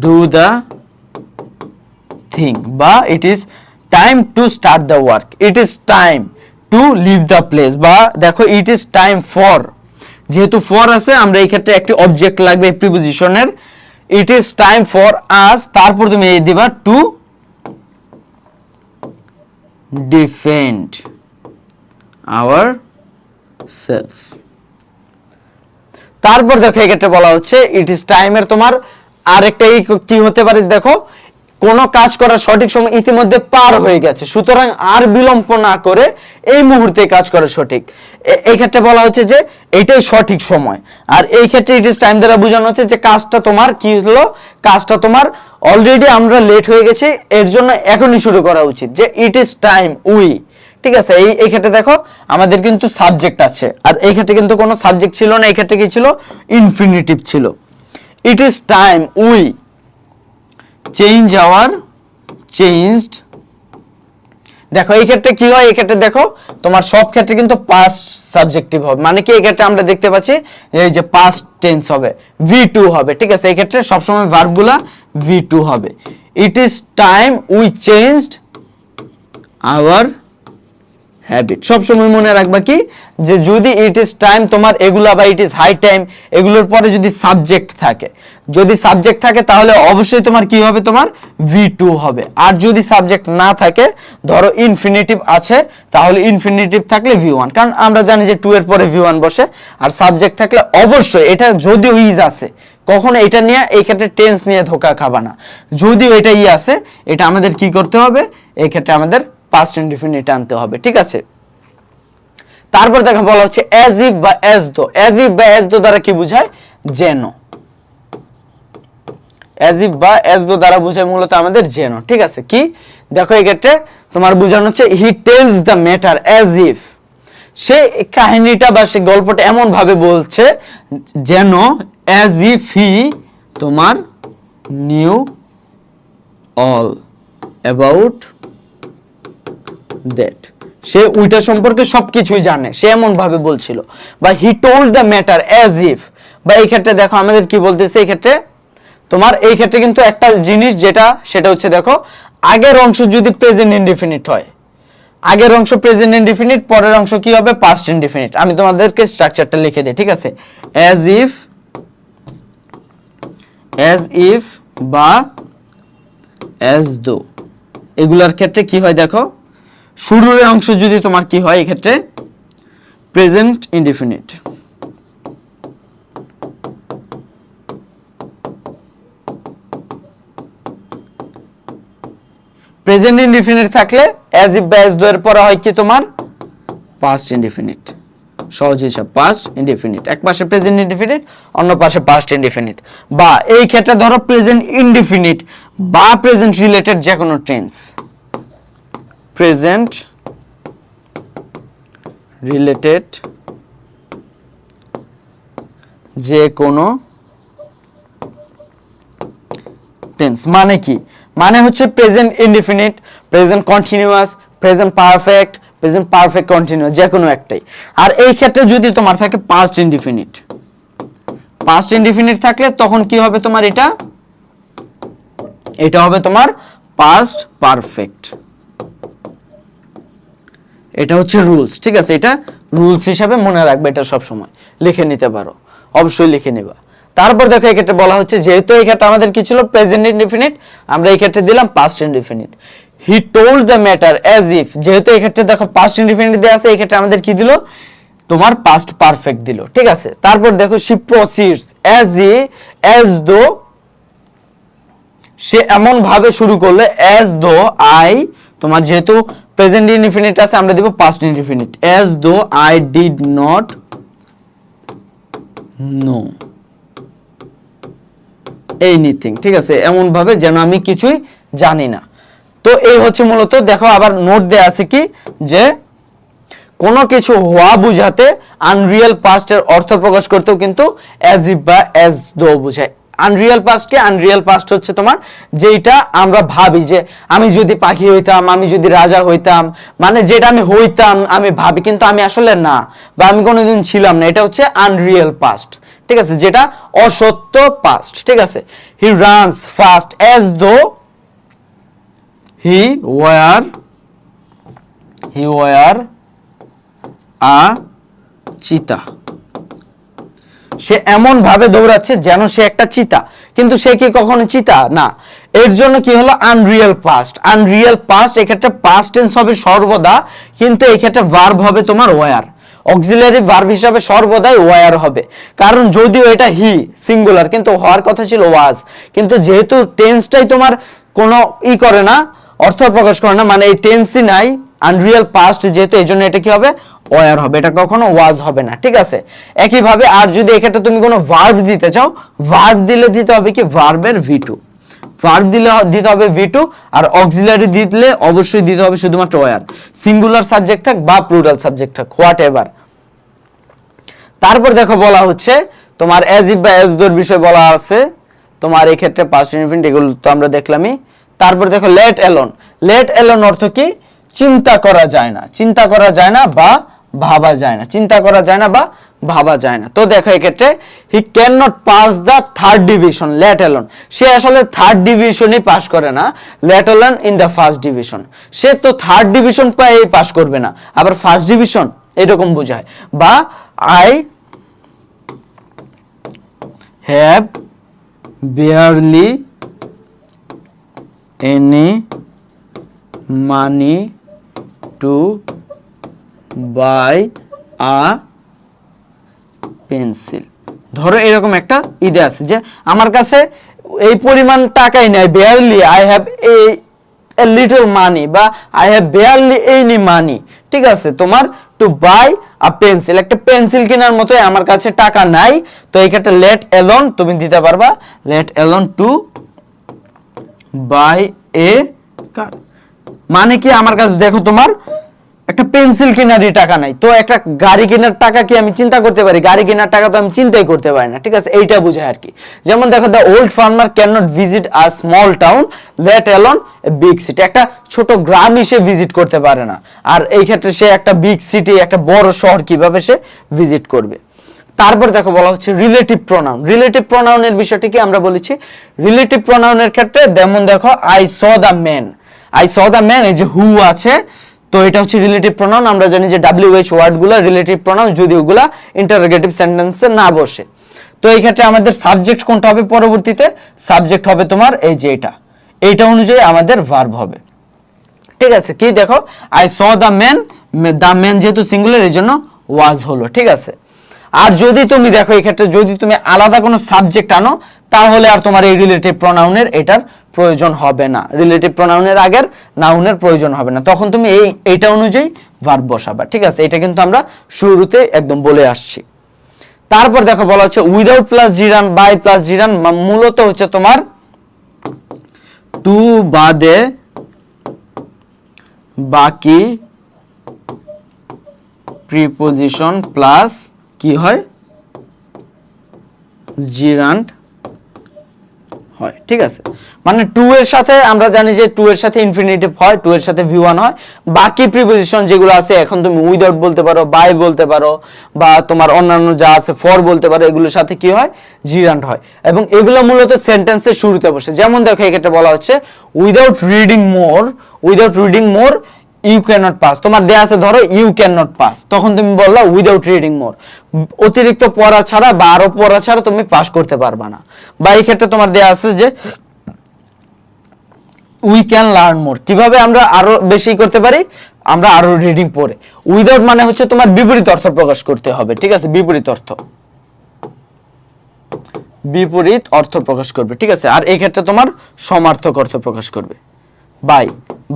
A: do the thing, বা it is time to start the work, it is time to leave the place, বা দেখো ইট ইজ টাইম ফর, যেহেতু ফর আছে আমরা এই ক্ষেত্রে একটি অবজেক্ট লাগবে প্রিপজিশনের, it is time for us, তারপর তুমি এই দিবা টু ডিফেন্ড আওয়ার সেলস। তারপর দেখো এই ক্ষেত্রে বলা হচ্ছে ইট ইজ টাইমের তোমার আরেকটা কি হতে পারে, দেখো কোন কাজ করার সঠিক সময় ইতিমধ্যে পার হয়ে গেছে, সুতরাং আর বিলম্ব না করে এই মুহূর্তে কাজ করা সঠিক। এই ক্ষেত্রে বলা হচ্ছে যে এটাই সঠিক সময়। আর এই ক্ষেত্রে ইট ইজ টাইম দ্বারা বোঝানো হচ্ছে যে কাজটা তোমার কি হলো, কাজটা তোমার অলরেডি আমরা লেট হয়ে গেছি, এর জন্য এখনই শুরু করা উচিত, যে ইট ইজ টাইম উই। ঠিক আছে, এই ক্ষেত্রে দেখো আমাদের কিন্তু সাবজেক্ট আছে, আর এই ক্ষেত্রে কিন্তু কোনো সাবজেক্ট ছিল না, এই ক্ষেত্রে কি ছিল, ইনফিনিটিভ ছিল। ইট is time we change our changed, দেখো এই ক্ষেত্রে কি হয়, এই ক্ষেত্রে দেখো তোমার সব ক্ষেত্রে কিন্তু পাস্ট সাবজেক্টিভ হবে, মানে কি এই ক্ষেত্রে আমরা দেখতে পাচ্ছি এই যে পাস্ট টেন্স হবে, v2 হবে। ঠিক আছে, এই ক্ষেত্রে সবসময় ভার্বগুলা v2 হবে। It is time we changed our habit, সবসময় মনে রাখবা কি যে যদি ইট ইজ টাইম তোমার এগুলা বা ইট ইজ হাই টাইম এগুলোর পরে যদি সাবজেক্ট থাকে, যদি সাবজেক্ট থাকে তাহলে অবশ্যই তোমার কি হবে, তোমার v2 হবে। আর যদি সাবজেক্ট না থাকে, ধরো ইনফিনিটিভ আছে, তাহলে ইনফিনিটিভ থাকলে v1, কারণ আমরা জানি যে 2 এর পরে v1 বসে। আর সাবজেক্ট থাকলে অবশ্যই, এটা যদিও ইজ আছে, কখনো এটা নিয়ে এই ক্ষেত্রে টেন্স নিয়ে ধোকা খাবা না, যদিও এটা আছে, এটা আমাদের কি করতে হবে, এই ক্ষেত্রে আমাদের পাস্ট ইনডিফিনিট আনতে হবে। ঠিক আছে, তারপর দেখো বলা হচ্ছে অ্যাজ ইফ বা অ্যাজ দো। অ্যাজ ইফ বা অ্যাজ দো দ্বারা কি বোঝায়, যেন। অ্যাজ ইফ বা অ্যাজ দো দ্বারা বোঝায় মূলত আমাদের যেন। ঠিক আছে, কি দেখো এই ক্ষেত্রে তোমার বোঝানো হচ্ছে he tells the matter as if, সে কাহিনীটা বা সে গল্পটা এমন ভাবে বলছে যেন অ্যাজ ইফ হি তোমার নিউ অল অ্যাবাউট দ্যাট, সে ওইটা সম্পর্কে সবকিছুই জানে, সে এমন ভাবে বলছিল। বা he told the matter as if, বা এই ক্ষেত্রে দেখো আমাদের কি বলতেছে, এই ক্ষেত্রে তোমার এই ক্ষেত্রে কিন্তু একটা জিনিস যেটা, সেটা হচ্ছে দেখো আগের অংশ যদি প্রেজেন্ট ইনডিফিনিট হয়, আগের অংশ প্রেজেন্ট ইনডিফিনিট, পরের অংশ কি হবে, পাস্ট ইনডিফিনিট। আমি তোমাদেরকে স্ট্রাকচারটা লিখে দিই। ঠিক আছে, অ্যাজ ইফ বা অ্যাজ দো, এগুলার ক্ষেত্রে কি হয় দেখো, শুরুর অংশ যদি তোমার কি হয়, এই ক্ষেত্রে প্রেজেন্ট ইনডিফিনিট, প্রেজেন্ট ইনডিফিনিট থাকলে অ্যাজ ইফ বা অ্যাজ দো এর পরে হয় কি তোমার পাস্ট ইনডিফিনিট। সহজ হিসাব, পাস্ট ইনডিফিনিট, এক পাশে প্রেজেন্ট ইনডিফিনিট, অন্য পাশে পাস্ট ইনডিফিনিট। বা এই ক্ষেত্রে ধরো প্রেজেন্ট ইনডিফিনিট বা প্রেজেন্ট রিলেটেড যে কোনো টেন্স, প্রেজেন্ট রিলেটেড যে কোনো টেন্স, মানে কি, মানে হচ্ছে present indefinite, present continuous, present perfect, present perfect continuous, যে কোনো একটাই। আর এই ক্ষেত্রে যদি তোমার থাকে পাস্ট ইনডিফিনিট, পাস্ট ইনডিফিনিট থাকলে তখন কি হবে তোমার, এটা হবে তোমার পাস্ট পারফেক্ট। এটা হচ্ছে রুলস। ঠিক আছে, এটা রুলস হিসাবে মনে রাখবে, এটা সব সময় লিখে নিতে পারো, অবশ্যই লিখে নেবা। তারপর দেখো এই ক্ষেত্রে বলা হচ্ছে, যেহেতু এই ক্ষেত্রে আমাদের কি ছিল প্রেজেন্ট ইনডিফিনিট, আমরা এই ক্ষেত্রে দিলাম past indefinite. He told the matter as if, যেহেতু এই ক্ষেত্রে দেখো পাস্ট ইনডিফিনিট দেয়া আছে, এই ক্ষেত্রে আমাদের কি দিল, তোমার পাস্ট পারফেক্ট দিল। ঠিক আছে, তারপর দেখো শি প্রসিডস অ্যাজ দো, সে এমন ভাবে শুরু করলো অ্যাজ দো আই, তোমার যেহেতু প্রেজেন্ট ইনডিফিনিট আছে আমরা দিব past indefinite, as though I did not know anything. ঠিক আছে, এমন ভাবে যেন আমি কিছুই জানি না। তো এই হচ্ছে মূলত, দেখো আবার নোট দেয়া আছে কি, যে কোনো কিছু হওয়া বুঝাতে আনরিয়েল পাস্টের অর্থ প্রকাশ করতেও কিন্তু অ্যাজ ইফ বা অ্যাজ দো বোঝায়। আনরিয়েল পাস্ট কি? আনরিয়েল পাস্ট হচ্ছে তোমার যেটা আমরা ভাবি যে আমি যদি পাখি হইতাম, আমি যদি রাজা হইতাম, মানে যেটা আমি হইতাম আমি ভাবি কিন্তু আমি আসলে না, বা আমি কোনোদিন ছিলাম না, এটা হচ্ছে আনরিয়েল পাস্ট। ঠিক আছে, যেটা অসত্য পাস্ট। ঠিক আছে, he runs fast as though he were a চিতা। সে এমন ভাবে দৌড়াচ্ছে যেন সে একটা চিতা, কিন্তু সে কি কখনো চিতা না। এর জন্য কি হলো? Unreal past. আনরিয়েল পাস্ট এক্ষেত্রে পাস্ট টেন্স হবে সর্বদা, কিন্তু এই ক্ষেত্রে ভার্ব হবে তোমার ওয়ার। অক্সিলারি ভার্ব হিসাবে সর্বদাই ওয়ার হবে, কারণ যদিও এটা হি সিঙ্গুলার কিন্তু হওয়ার কথা ছিল ওয়াজ, কিন্তু যেহেতু টেন্সটাই তোমার কোনো করে না, অর্থ প্রকাশ করে না, মানে এই টেন্সই নাই, আনরিয়েল পাস্ট যেহেতু, এই জন্য এটা কি হবে? ওয়ার হবে, এটা কখনো ওয়াজ হবে না। ঠিক আছে, একইভাবে আর যদি এক্ষেত্রে তুমি কোনো ভার্ব দিতে চাও, ভার্ব দিলে দিতে হবে কি? ভার্বের V2। ভার্ব দিলে দিতে হবে V2, আর অক্সিলারি দিলে অবশ্যই দিতে হবে শুধুমাত্র ওয়ার, সিঙ্গুলার সাবজেক্ট থাক বা প্লুরাল সাবজেক্ট থাক, হোয়াট এভার। তারপর দেখো বলা হচ্ছে তোমার অ্যাজ ইফ বা অ্যাজ দোর বিষয় বলা আছে তোমার এই ক্ষেত্রে পাস্ট ইনফিনিট, এগুলো তো আমরা দেখলামই। তারপর দেখো লেট অ্যালোন। লেট অ্যালোন অর্থ কি? চিন্তা করা যায় না, চিন্তা করা যায় না বা ভাবা যায় না, চিন্তা করা যায় না বা ভাবা যায় না। তো দেখো এক্ষেত্রে he can not pass the third division let alone. সে আসলে থার্ড ডিভিশনই পাস করে না, let alone in the first division. সে তো থার্ড ডিভিশন পাই পাস করবে না, আবার ফার্স্ট ডিভিশন এরকম বোঝায়। বা I have barely any money to buy a pencil। ধরো এরকম একটা ইদে আছে যে আমার কাছে এই পরিমাণ টাকাই নাই, barely I have a little money বা I have barely any money। ঠিক আছে, তোমার টু বাই আ পেন্সিল, একটা পেন্সিল কেনার মতো আমার কাছে টাকা নাই। তো এই ক্ষেত্রে লেট অ্যালোন তুমি দিতে পারবা লেট অ্যালোন টু বাই এ কার। মানে কি আমার কাছে দেখো তোমার একটা পেন্সিল কেনারই টাকা নাই, তো একটা গাড়ি কেনার টাকা কি আমি চিন্তা করতে পারি? গাড়ি কেনার টাকা তো আমি চিন্তাই করতে পারি না। ঠিক আছে, এইটা বোঝায় আর কি। যেমন দেখো the old farmer can not visit a small town let alone a big city. একটা ছোট গ্রাম সে ভিজিট করতে পারে না, আর এই ক্ষেত্রে সে একটা বিগ সিটি, একটা বড় শহর কিভাবে সে ভিজিট করবে? তারপর দেখো বলা হচ্ছে রিলেটিভ প্রোনাউন। রিলেটিভ প্রোনাউনের বিষয়টি কি আমরা বলেছি? রিলেটিভ প্রোনাউনের ক্ষেত্রে যেমন দেখো I saw the man, I saw the man, এই যে হু আছে, তো এটা হচ্ছে রিলেটিভ প্রোনাউন। আমরা জানি যে WH ওয়ার্ডগুলো রিলেটিভ প্রোনাউন যদি ওগুলা ইন্টারোগেটিভ সেন্টেন্সে না বসে। তো এই ক্ষেত্রে আমাদের সাবজেক্ট কোনটা হবে? পরবর্তীতে সাবজেক্ট হবে তোমার এই যে এইটা অনুযায়ী আমাদের ভার্ব হবে। ঠিক আছে, কি দেখো I saw the man, the man যেহেতু সিঙ্গুলার এই জন্য ওয়াজ হলো। ঠিক আছে, আর যদি তুমি দেখো এই ক্ষেত্রে যদি তুমি আলাদা কোনো সাবজেক্ট আনো, তাহলে আর তোমার এই রিলেটিভ প্রোনাউনের এটার প্রয়োজন হবে না, রিলেটিভ প্রোনাউনের আগের নাউনের প্রয়োজন হবে না, তখন তুমি এইটা অনুযায়ী ভার্ব বসাবা। ঠিক আছে, এটা কিন্তু আমরা শুরুতে একদম বলে আসছি। তারপর দেখো বলা হচ্ছে উইদাউট প্লাস জিরান, বাই প্লাস জিরান, মূলত হচ্ছে তোমার টু বাদে বাকি প্রিপোজিশন প্লাস কি হয়? জিরান্ড হয়। ঠিক আছে, মানে টু এর সাথে আমরা জানি যে টু এর সাথে ইনফিনিটিভ হয়, টু এর সাথে V1 হয়, বাকি প্রিপোজিশন যেগুলো আছে এখন তুমি উইদাউট বলতে পারো, বাই বলতে পারো, বা তোমার অন্যান্য যা আছে ফর বলতে পারো, এগুলোর সাথে কি হয়? জিরান্ড হয়, এবং এগুলো মূলত সেন্টেন্সের শুরুতে বসে। যেমন দেখো এক্ষেত্রে বলা হচ্ছে without reading more, without reading more you can not pass. তোমার দেয়া আছে ধরো ইউ ক্যান নট পাস, তখন তুমি বললা উইদাউট রিডিং মোর, অতিরিক্ত পড়া ছাড়া বা আরো পড়া ছাড়া তুমি পাস করতে পারবা না। বা এই ক্ষেত্রে তোমার দেয়া আছে যে উই ক্যান লার্ন মোর, কিভাবে আমরা আরো বেশি করতে পারি? আমরা আরো রিডিং পড়ে। উইদাউট মানে হচ্ছে তোমার বিপরীত অর্থ প্রকাশ করতে হবে। ঠিক আছে, বিপরীত অর্থ, বিপরীত অর্থ প্রকাশ করবে। ঠিক আছে, আর এই ক্ষেত্রে তোমার সমার্থক অর্থ প্রকাশ করবে। বাই,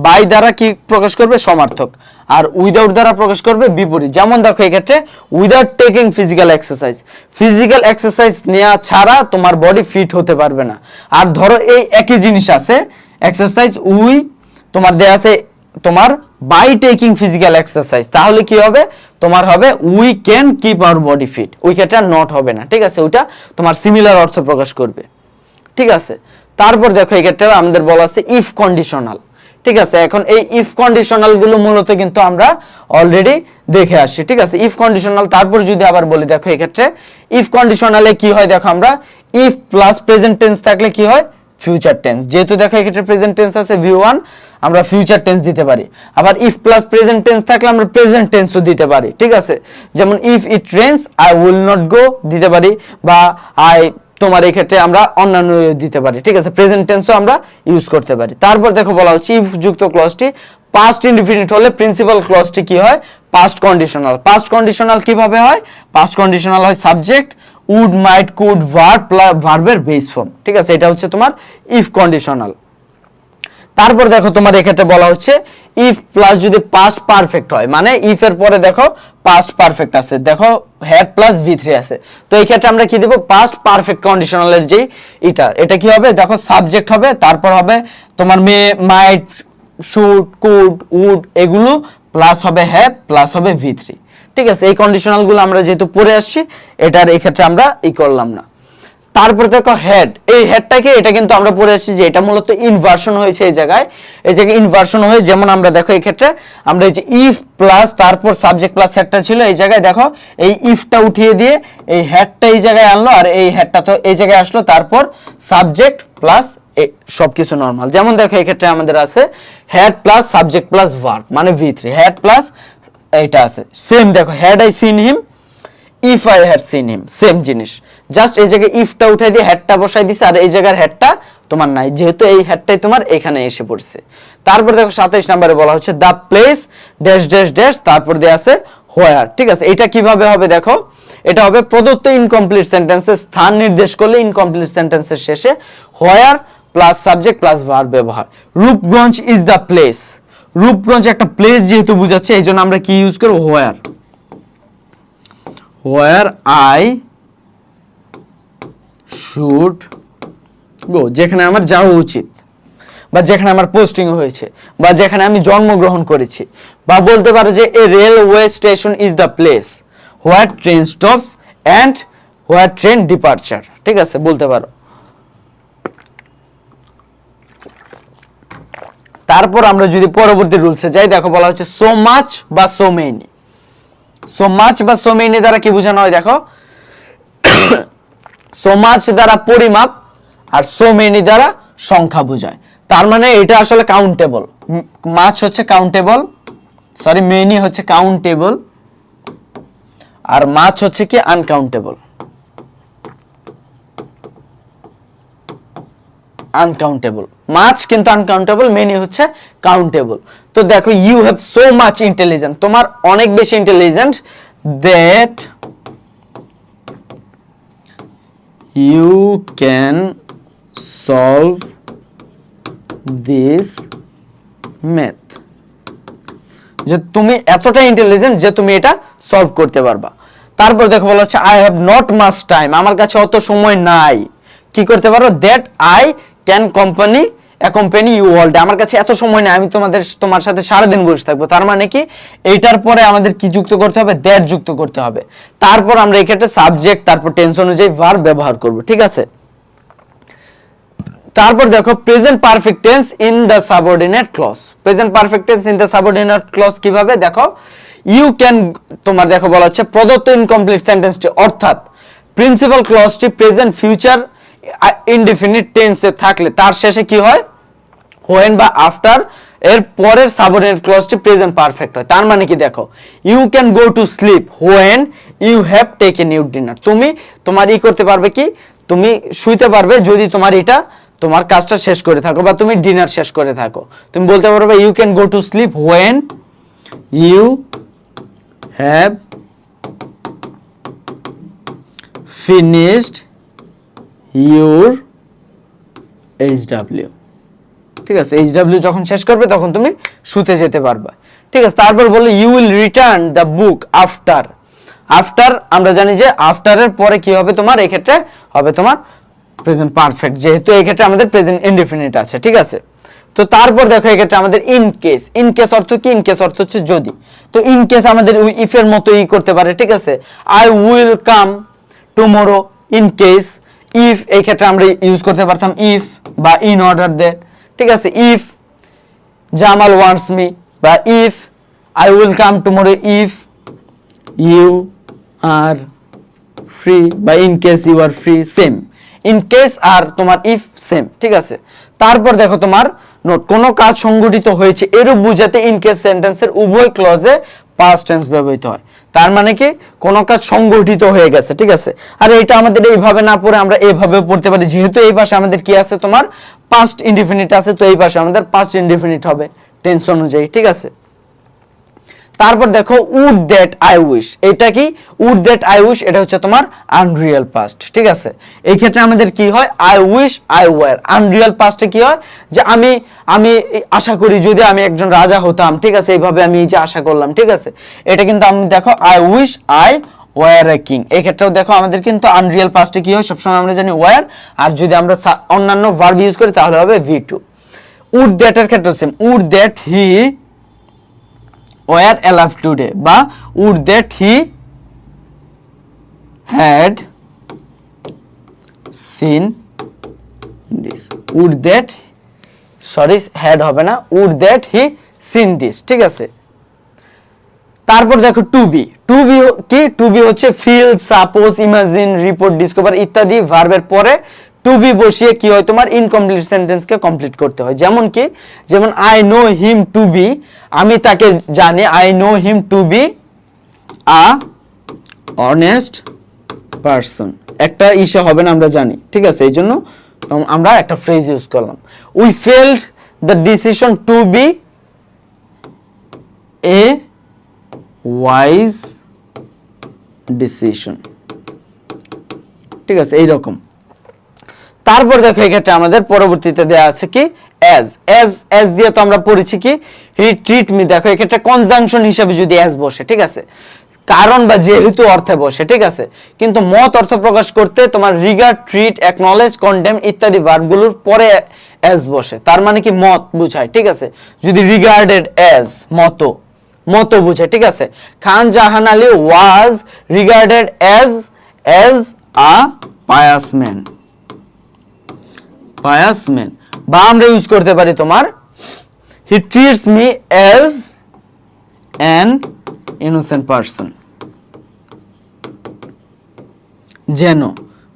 A: বাই দ্বারা কি প্রকাশ করবে? সমার্থক। আর উইদাউট দ্বারা প্রকাশ করবে বিপরীত। যেমন দেখো এই ক্ষেত্রে without taking physical exercise, physical exercise নেওয়া ছাড়া তোমার বডি ফিট হতে পারবে না। আর ধরো এই একই জিনিস আছে এক্সারসাইজ, তোমার দেয়া আছে তোমার বাই টেকিং ফিজিক্যাল এক্সারসাইজ, তাহলে কি হবে তোমার হবে we can keep our body fit. We ক্যানটা নট হবে না, ঠিক আছে, ওইটা তোমার সিমিলার অর্থ প্রকাশ করবে, ঠিক আছে। তারপর দেখো এই ক্ষেত্রে আমাদের বলা আছে ইফ কন্ডিশনাল, ঠিক আছে। এখন এই ইফ কন্ডিশনাল গুলো মূলত কিন্তু আমরা অলরেডি দেখে আসছি, ঠিক আছে। ইফ কন্ডিশনাল তারপর যদি আবার বলি, দেখো এই ক্ষেত্রে ইফ কন্ডিশনালে কি হয়, দেখো আমরা ইফ প্লাস প্রেজেন্ট টেন্স থাকলে কি হয় ফিউচার টেন্স, যেহেতু দেখো এই ক্ষেত্রে প্রেজেন্ট টেন্স আছে V1, আমরা ফিউচার টেন্স দিতে পারি। আবার ইফ প্লাস প্রেজেন্ট টেন্স থাকলে আমরা প্রেজেন্ট টেন্সও দিতে পারি, ঠিক আছে। যেমন if it Reigns I will not গো দিতে পারি, বা আই তোমার এই ক্ষেত্রে আমরা অন্যান্য দিতে পারি, ঠিক আছে। প্রেজেন্ট টেন্সও আমরা ইউজ করতে পারি। তারপর দেখো বলা হচ্ছে ইফ যুক্ত ক্লজটি পাস্ট ইনডিফিনিট হলে প্রিন্সিপাল ক্লজটি কি হয় পাস্ট কন্ডিশনাল। পাস্ট কন্ডিশনাল কিভাবে হয়, পাস্ট কন্ডিশনাল হয় subject would might could verb ভার্বের বেস ফর্ম, ঠিক আছে। এটা হচ্ছে তোমার ইফ কন্ডিশনাল। তারপর দেখো তোমার এক্ষেত্রে বলা হচ্ছে ইফ প্লাস যদি পাস্ট পারফেক্ট হয়, মানে ইফ এর পরে দেখো পাস্ট পারফেক্ট আছে, দেখো হ্যাড প্লাস V3 আছে, তো এই ক্ষেত্রে আমরা কি দেব পাস্ট পারফেক্ট কন্ডিশনালের যে এটা কি হবে, দেখো সাবজেক্ট হবে, তারপর হবে তোমার মে মাইট শুড কুড উড, এগুলো প্লাস হবে হ্যাভ প্লাস হবে V3, ঠিক আছে। এই কন্ডিশনাল গুলো আমরা যেহেতু পড়ে আসছি, এটার এই ক্ষেত্রে আমরা করলাম না। তারপর দেখো হেড, এই হেডটাকে এটা কিন্তু আমরা পড়ে আসছি যে এটা মূলত ইনভার্সন হয়েছে এই জায়গায় ইনভার্সন হয়ে, যেমন আমরা দেখো এই ক্ষেত্রে আমরা এই যে ইফ প্লাস তারপর সাবজেক্ট প্লাস হেডটা ছিল, এই জায়গায় দেখো এই ইফটা উঠিয়ে দিয়ে এই হেডটা এই জায়গায় আনলো, আর এই হেডটা তো এই জায়গায় আসলো, তারপর সাবজেক্ট প্লাস সবকিছু নরমাল। যেমন দেখো এই ক্ষেত্রে আমাদের আছে had plus subject plus verb মানে V3, হেড প্লাস এইটা আছে সেম, দেখো head I seen him if I had seen him, same জিনিস, জাস্ট এই জায়গায় ইফটা উঠাই দিয়ে হেডটা বসাই দিছে, আর এই জায়গার হেডটা তোমার নাই, যেহেতু এই হেডটাই তোমার এখানে এসে পড়ছে। তারপর দেখো 27 নম্বরে বলা হচ্ছে the place dash dash dash, তারপর দিয়ে আছে হোয়ার, ঠিক আছে। এটা কিভাবে হবে, দেখো এটা হবে প্রদত্ত ইনকমপ্লিট সেন্টেন্সের স্থান নির্দেশ করলে ইনকমপ্লিট সেন্টেন্সের শেষে হোয়ার প্লাস সাবজেক্ট প্লাস ভার্ব ব্যবহার। Rupganj is the place, Rupganj একটা প্লেস যেহেতু বোঝাচ্ছে, এই জন্য আমরা কি ইউজ করব হোয়ার, where I should go, যেখানে আমার যাওয়া উচিত, বা যেখানে আমার পোস্টিং হয়েছে, বা যেখানে আমি জন্মগ্রহণ করেছি, বা বলতে পারো যে a railway station is the place where train stops and where train departure, ঠিক আছে, বলতে পারো। তারপর আমরা যদি পরবর্তী রুলসে যাই, দেখো বলা হচ্ছে so much বা so many। সো মাচ বা সো মেনি দ্বারা কি বোঝানো হয়, দেখো সো মাচ দ্বারা পরিমাপ আর সো মেনি দ্বারা সংখ্যা বোঝায়, তার মানে এটা আসলে কাউন্টেবল। মাচ হচ্ছে কাউন্টেবল, সরি মেনি হচ্ছে কাউন্টেবল, আর মাচ হচ্ছে কি আনকাউন্টেবল, আনকাউন্টেবল। মাচ কিন্তু আনকাউন্টেবল, মেনি হচ্ছে কাউন্টেবল। তো দেখো you have so much intelligent, তোমার অনেক বেশি intelligent, that you can solve this math, যে তুমি এতটা ইন্টেলিজেন্ট যে তুমি এটা সলভ করতে পারবা। তারপর দেখো বলা হচ্ছে I have not much time, আমার কাছে অত সময় নাই, কি করতে পারো that I can accompany you all day, আমার কাছে এত সময় নেই, আমি তোমার সাথে সারাদিন বসে থাকবো। তার মানে কি এইটার পরে আমাদের কি যুক্ত করতে হবে, দ্যাট যুক্ত করতে হবে, তারপর আমরা এই ক্ষেত্রে সাবজেক্ট তারপর টেন্স অনুযায়ী ভার্ব ব্যবহার করব, ঠিক আছে। তারপর দেখো present perfect tense in the subordinate clause, present perfect tense in the subordinate clause কিভাবে, দেখো ইউ ক্যান, তোমার দেখো বলা হচ্ছে প্রদত্ত ইনকমপ্লিট সেন্টেন্সটি অর্থাৎ প্রিন্সিপাল ক্লজটি প্রেজেন্ট ফিউচার ইনডিফিনিট টেন্সে থাকলে তার শেষে কি হয় when বা আফটার এর পরের সাবঅর্ডিনেট ক্লজটি প্রেজেন্ট পারফেক্ট হয়। তার মানে কি দেখো you can go to sleep when you have taken your dinner, তুমি তোমার করতে পারবে কি, তুমি শুইতে পারবে যদি তোমার এটা তোমার কাজটা শেষ করে থাকো বা তুমি ডিনার শেষ করে থাকো। তুমি বলতে পারবে you can go to sleep when you have finished your HW, ঠিক আছে, HW যখন শেষ করবে তখন তুমি শুতে যেতে পারবে, ঠিক আছে। তারপর বলে you will return the book after, after আমরা জানি যে আফটারের পরে কি হবে তোমার, এই ক্ষেত্রে হবে তোমার প্রেজেন্ট পারফেক্ট, যেহেতু এই ক্ষেত্রে আমাদের প্রেজেন্ট ইনডিফিনিট আছে, ঠিক আছে। তো তো তারপর দেখো এক্ষেত্রে আমাদের ইন কেস অর্থ কি? ইন কেস অর্থ হচ্ছে যদি। তো ইন কেস আমাদের ইফ এর মতোই করতে পারে, ঠিক আছে। I will come tomorrow in case, if এই ক্ষেত্রে আমরা ইউজ করতে পারতাম ইফ বা ইন অর্ডার দ্যাট, ঠিক আছে। ইফ জামাল ওয়ান্টস মি, বা if I will come tomorrow if you are free, বা in case you are free, same. In case আর তোমার ইফ সেম, ঠিক আছে। তারপর দেখো তোমার নোট, কোন কাজ সংঘটিত হয়েছে এরূপ বুঝাতে ইন কেস সেন্টেন্সের উভয় ক্লজে পাস্ট টেন্স ব্যবহৃত হয়। তার মানে কি? কোন কাজ সংঘটিত হয়ে গেছে, ঠিক আছে। আর এটা আমাদের এইভাবে না পড়ে আমরা এইভাবে পড়তে পারি, যেহেতু এই পাশে আমাদের কি আছে তোমার পাস্ট ইনডিফিনিট আছে, তো এই পাশে আমাদের পাস্ট ইনডিফিনিট হবে টেন্স অনুযায়ী, ঠিক আছে। তারপর দেখো উড দ্যাট আই উইশ, এটা কি? উড দ্যাট আই উইশ এটা হচ্ছে তোমার আনরিয়াল পাস্ট, ঠিক আছে। এই ক্ষেত্রে আমাদের কি হয়? I wish I were. Unreal পাস্টে কি হয়? যে আমি আশা করি যদি আমি একজন রাজা হতাম, ঠিক আছে, এইভাবে আমি যে আশা করলাম, ঠিক আছে। এটা কিন্তু আমি দেখো I wish I were a king, এই ক্ষেত্রেও দেখো আমাদের কিন্তু আনরিয়াল পাস্টে কি হয়? সবসময় আমরা জানি ওয়্যার, আর যদি আমরা অন্যান্য ভার্ব ইউজ করি তাহলে হবে V2। উড দ্যাট এর ক্ষেত্রে same, would that he were alive today, বা would that he had seen this, would that, sorry had হবে না, would that he seen this, ঠিক আছে। তারপর দেখো টু বি কি? টু বি হচ্ছে feel, suppose, imagine, report, discover ইত্যাদি ভার্বের পরে টু বি বসিয়ে কি হয়? তোমার ইনকমপ্লিট সেন্টেন্সকে কমপ্লিট করতে হয়। যেমন কি? যেমন I know him to be, আমি তাকে জানি, I know him to be a honest person. একটা ইসে হবে না, আমরা জানি, ঠিক আছে। এই জন্য আমরা একটা ফ্রেজ ইউজ করলাম, we felt the decision to be a wise decision, ঠিক আছে, এইরকম। তারপর দেখো এক্ষেত্রে আমাদের পরবর্তীতে দেয়া আছে কি? অ্যাজ দিয়ে তো আমরা পড়েছি কি? হি ট্রিট মি। দেখো এক্ষেত্রে কনজাংশন হিসেবে যদি অ্যাজ বসে, ঠিক আছে, কারণ বা যেহেতু অর্থে বসে, ঠিক আছে। কিন্তু মত অর্থ প্রকাশ করতে তোমার রিগার্ড, ট্রিট, অ্যাকনলেজ, কন্ডেম ইত্যাদি ভার্বগুলোর পরে অ্যাজ বসে, তার মানে কি? মত বুঝায়, ঠিক আছে। যদি রিগার্ডেড অ্যাজ, মতো বুঝে, ঠিক আছে। Khan Jahan Ali was regarded as a pious man, বা আমরা ইউজ করতে পারি তোমার he treats me as an innocent person, যেন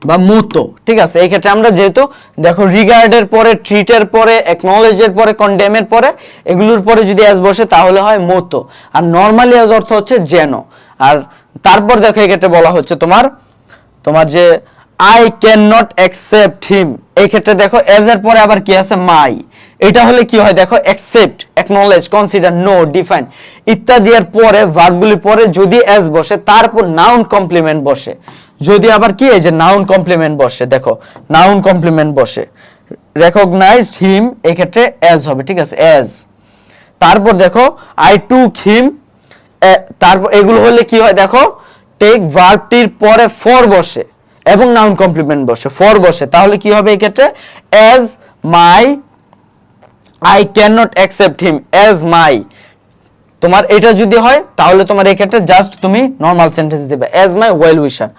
A: বা মতো, ঠিক আছে। এই ক্ষেত্রে আমরা যেহেতু দেখো রিগার্ডের পরে, ট্রিটের পরে, অ্যাকনলেজের পরে, কন্ডেমের পরে, এগুলোর পরে যদি অ্যাজ বসে তাহলে হয় মতো, আর নরমালি অ্যাজ অর্থ হচ্ছে যেন। আর তারপর দেখো এই ক্ষেত্রে বলা হচ্ছে তোমার যে আই ক্যান নট অ্যাকসেপ্ট হিম, এই ক্ষেত্রে দেখো অ্যাজ এর পরে আবার কি আছে? মাই। এটা হলে কি হয়? দেখো accept, acknowledge, consider, know, define ইত্যাদি এর পরে ভার্বগুলির পরে যদি অ্যাজ বসে, তারপর নাউন কমপ্লিমেন্ট বসে। যদি আবার কি? এই যে নাউন কমপ্লিমেন্ট বসে, দেখো নাউন কমপ্লিমেন্ট বসে, রেকগনাইজড হিম, এই ক্ষেত্রে অ্যাজ হবে, ঠিক আছে, অ্যাজ। তারপর দেখো আই টুক হিম, তারপর এগুলো হলে কি হয়? দেখো টেক ভার্বটির পরে ফর বসে এবং নাউন কমপ্লিমেন্ট বসে, ফর বসে, তাহলে কি হবে এই ক্ষেত্রে? As my, I can not accept him as my. তোমার এটা যদি হয় তাহলে তোমার এই ক্ষেত্রে জাস্ট তুমি নরমাল সেন্টেন্স দিবে অ্যাজ মাই ওয়েল উইশার।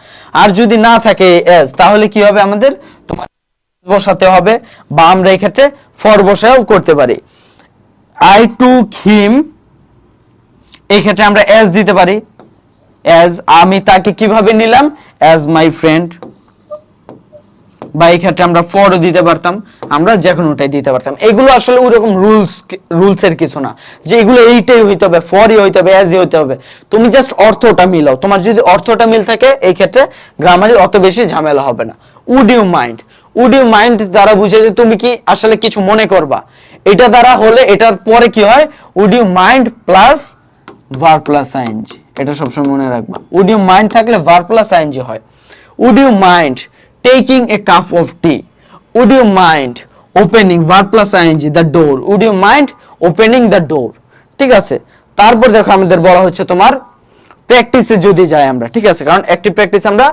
A: আর যদি না থাকে অ্যাজ, তাহলে কি হবে? আমাদের তোমার বসাতে হবে, বা আমরা এই ক্ষেত্রে ফর বসাও করতে পারি। আই টুক হিম, এই ক্ষেত্রে আমরা অ্যাজ দিতে পারি, অ্যাজ আমি তাকে কিভাবে নিলাম? As my friend. বা এই ক্ষেত্রে আমরা ফরও দিতে পারতাম, আমরা যে কোনোটাই দিতে পারতাম। এগুলো আসলে ওইরকম রুলসের কিছু না যে এগুলো এইটাই হইতে হবে, ফরই হইতে হবে, অ্যাজই হইতে হবে। তুমি জাস্ট অর্থটা মিলাও, তোমার যদি অর্থটা মিল থাকে এই ক্ষেত্রে গ্রামারি অত বেশি ঝামেলা হবে না। উড ইউ মাইন্ড দ্বারা বুঝে যে তুমি কি আসলে কিছু মনে করবা, এটা দ্বারা হলে এটার পরে কি হয়? Would you mind plus verb plus ING, এটা সবসময় মনে রাখবা। উড ইউ মাইন্ড থাকলে ভার্ব প্লাস আইএনজি হয়। Would you mind taking a cup of tea, would you mind opening verb plus ing the door, would you mind opening the door, ঠিক আছে। তারপর দেখো আমাদের বলা হচ্ছে তোমার প্র্যাকটিসে যদি যাই আমরা, ঠিক আছে, কারণ অ্যাক্টিভ প্র্যাকটিস আমরা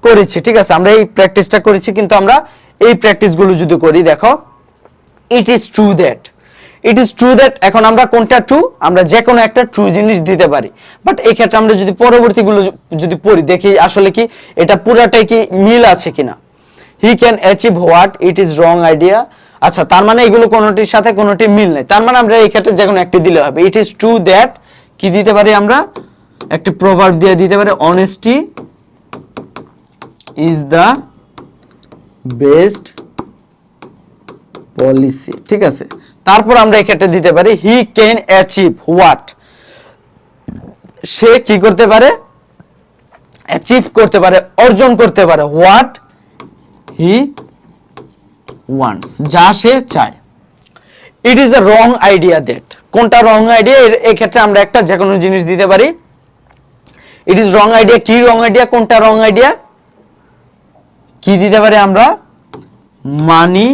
A: করেছি, ঠিক আছে, আমরা এই প্র্যাকটিসটা করেছি, কিন্তু আমরা এই প্র্যাকটিসগুলো যদি করি, দেখো it is true that, it is true that, এখন আমরা কোনটা ট্রু, আমরা যে কোনো একটা ট্রু জিনিস দিতে পারি, বাট এই ক্ষেত্রে আমরা যদি পরবর্তীগুলো যদি পড়ি দেখি আসলে কি এটা পুরাটাই কি মিল আছে কিনা। He can achieve what, it is wrong idea. আচ্ছা, তার মানে এগুলো কোনোটির সাথে কোনোটি মিল নেই, তার মানে আমরা এই ক্ষেত্রে যে কোনো একটি দিলে হবে। ইট ইজ ট্রু দ্যাট, কি দিতে পারি আমরা, একটি প্রভাব দিয়ে দিতে পারি, honesty is the best policy, ঠিক আছে। তারপর আমরা এই ক্ষেত্রে দিতে পারি হি ক্যান অ্যাচিভ হোয়াট, সে কি করতে পারে, অ্যাচিভ করতে পারে, অর্জন করতে পারে, হোয়াট হি ওয়ান্টস, যা সে চায়। It is a wrong idea that, কোনটা রং আইডিয়া, এই ক্ষেত্রে আমরা একটা যে কোনো জিনিস দিতে পারি। ইট ইজ রং আইডিয়া, কি রং আইডিয়া, কোনটা রং আইডিয়া, কি দিতে পারি আমরা, মানি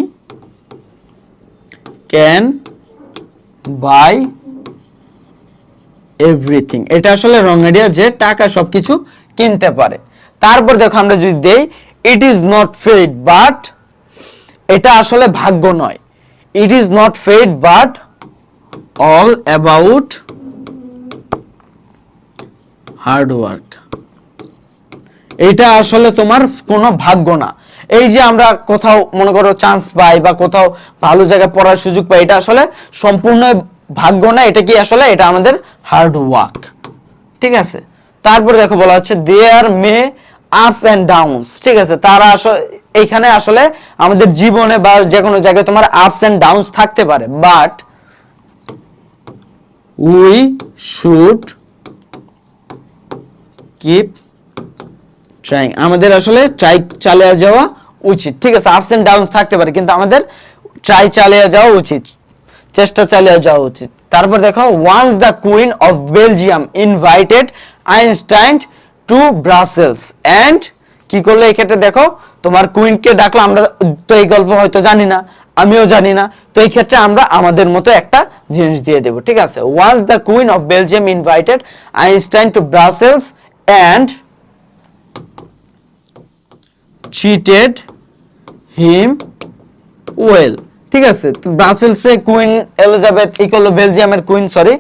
A: ক্যান বাই এভরিথিং, এটা আসলে রং আইডিয়া যে টাকা সবকিছু কিনতে পারে। তারপর দেখো আমরা যদি দেই it is not fate but, এটা আসলে ভাগ্য নয়, it is not fate but all about hard work, এটা আসলে তোমার কোনো ভাগ্য না। এই যে আমরা কোথাও মনে করো চান্স পাই বা কোথাও ভালো জায়গায় পড়ার সুযোগ পাই, এটা আসলে সম্পূর্ণ ভাগ্য না, এটা কি আসলে, এটা আমাদের হার্ড ওয়ার্ক, ঠিক আছে। তারপর দেখো বলা হচ্ছে দেয়ার মে আপস এন্ড ডাউনস, ঠিক আছে। তারা আসলে এইখানে আসলে আমাদের জীবনে বা যে কোনো জায়গায় তোমার আপস এন্ড ডাউনস থাকতে পারে, but we should keep trying, আমাদের আসলে ট্রাই চালিয়ে যাওয়া উচিত, ঠিক আছে। আপস এন্ড ডাউনস থাকতে পারে কিন্তু আমাদের ট্রাই চালিয়ে যাওয়া উচিত, চেষ্টা চালিয়ে যাওয়া উচিত। তারপর দেখো once the queen of Belgium invited Einstein to Brussels and, কি করলো এই ক্ষেত্রে দেখো তোমার কুইনকে ডাকলো, আমরা তো এই গল্প হয়তো জানি না, আমিও জানি না, তো এই ক্ষেত্রে আমরা আমাদের মতো একটা জিনিস দিয়ে দেব, ঠিক আছে। Once the queen of Belgium invited Einstein to Brussels and cheated him well, ঠিক আছে। ব্রাসেলসে কুইন এলিজাবেথ কি করলো, বেলজিয়ামের কুইন, সরি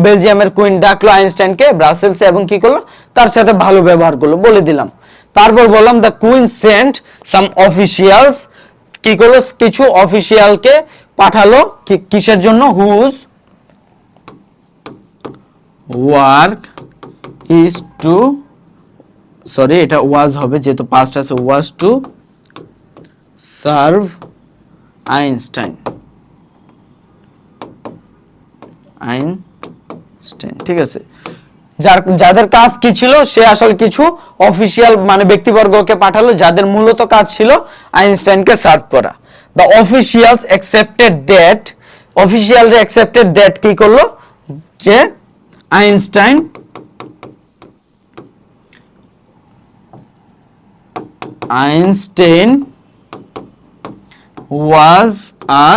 A: বেলজিয়ামের কুইন ডাকলো আইনস্টাইনকে ব্রাসেলসে এবং কি করলো, তার সাথে ভালো ব্যবহার করলো, বলে দিলাম। তারপর বললাম the queen sent some officials, কি করলো, কিছু অফিশিয়ালকে পাঠালো, কিসের জন্য, whose work is to, sorry এটা ওয়াজ হবে যেহেতু পাস্ট আছে, ওয়াজ টু সার্ভ আইনস্টাইন, ঠিক আছে। যাদের কাজ কি ছিল, সে আসলে কিছু অফিশিয়াল মানে ব্যক্তিবর্গকে পাঠালো যাদের মূলত কাজ ছিল আইনস্টাইনকে সার্ভ করা। দ্য অফিশিয়ালস অ্যাকসেপ্টেড দ্যাট, অফিশিয়ালরা অ্যাকসেপ্টেড দ্যাট কি করলো, যে আইনস্টাইন ওয়াজ আ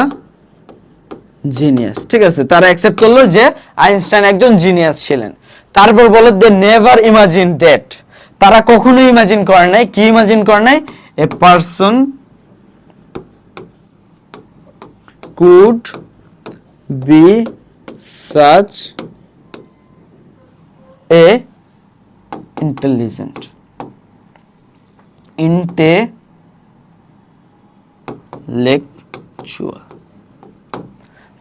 A: জিনিয়াস, ঠিক আছে। তারা অ্যাকসেপ্ট করলো যে আইনস্টাইন একজন জিনিয়াস ছিলেন। তারপর বলে দে নেভার ইমাজিন দ্যাট, তারা কখনো ইমাজিন করে নাই, কি ইমাজিন করে নাই, a person could be such a intelligent, intellectual।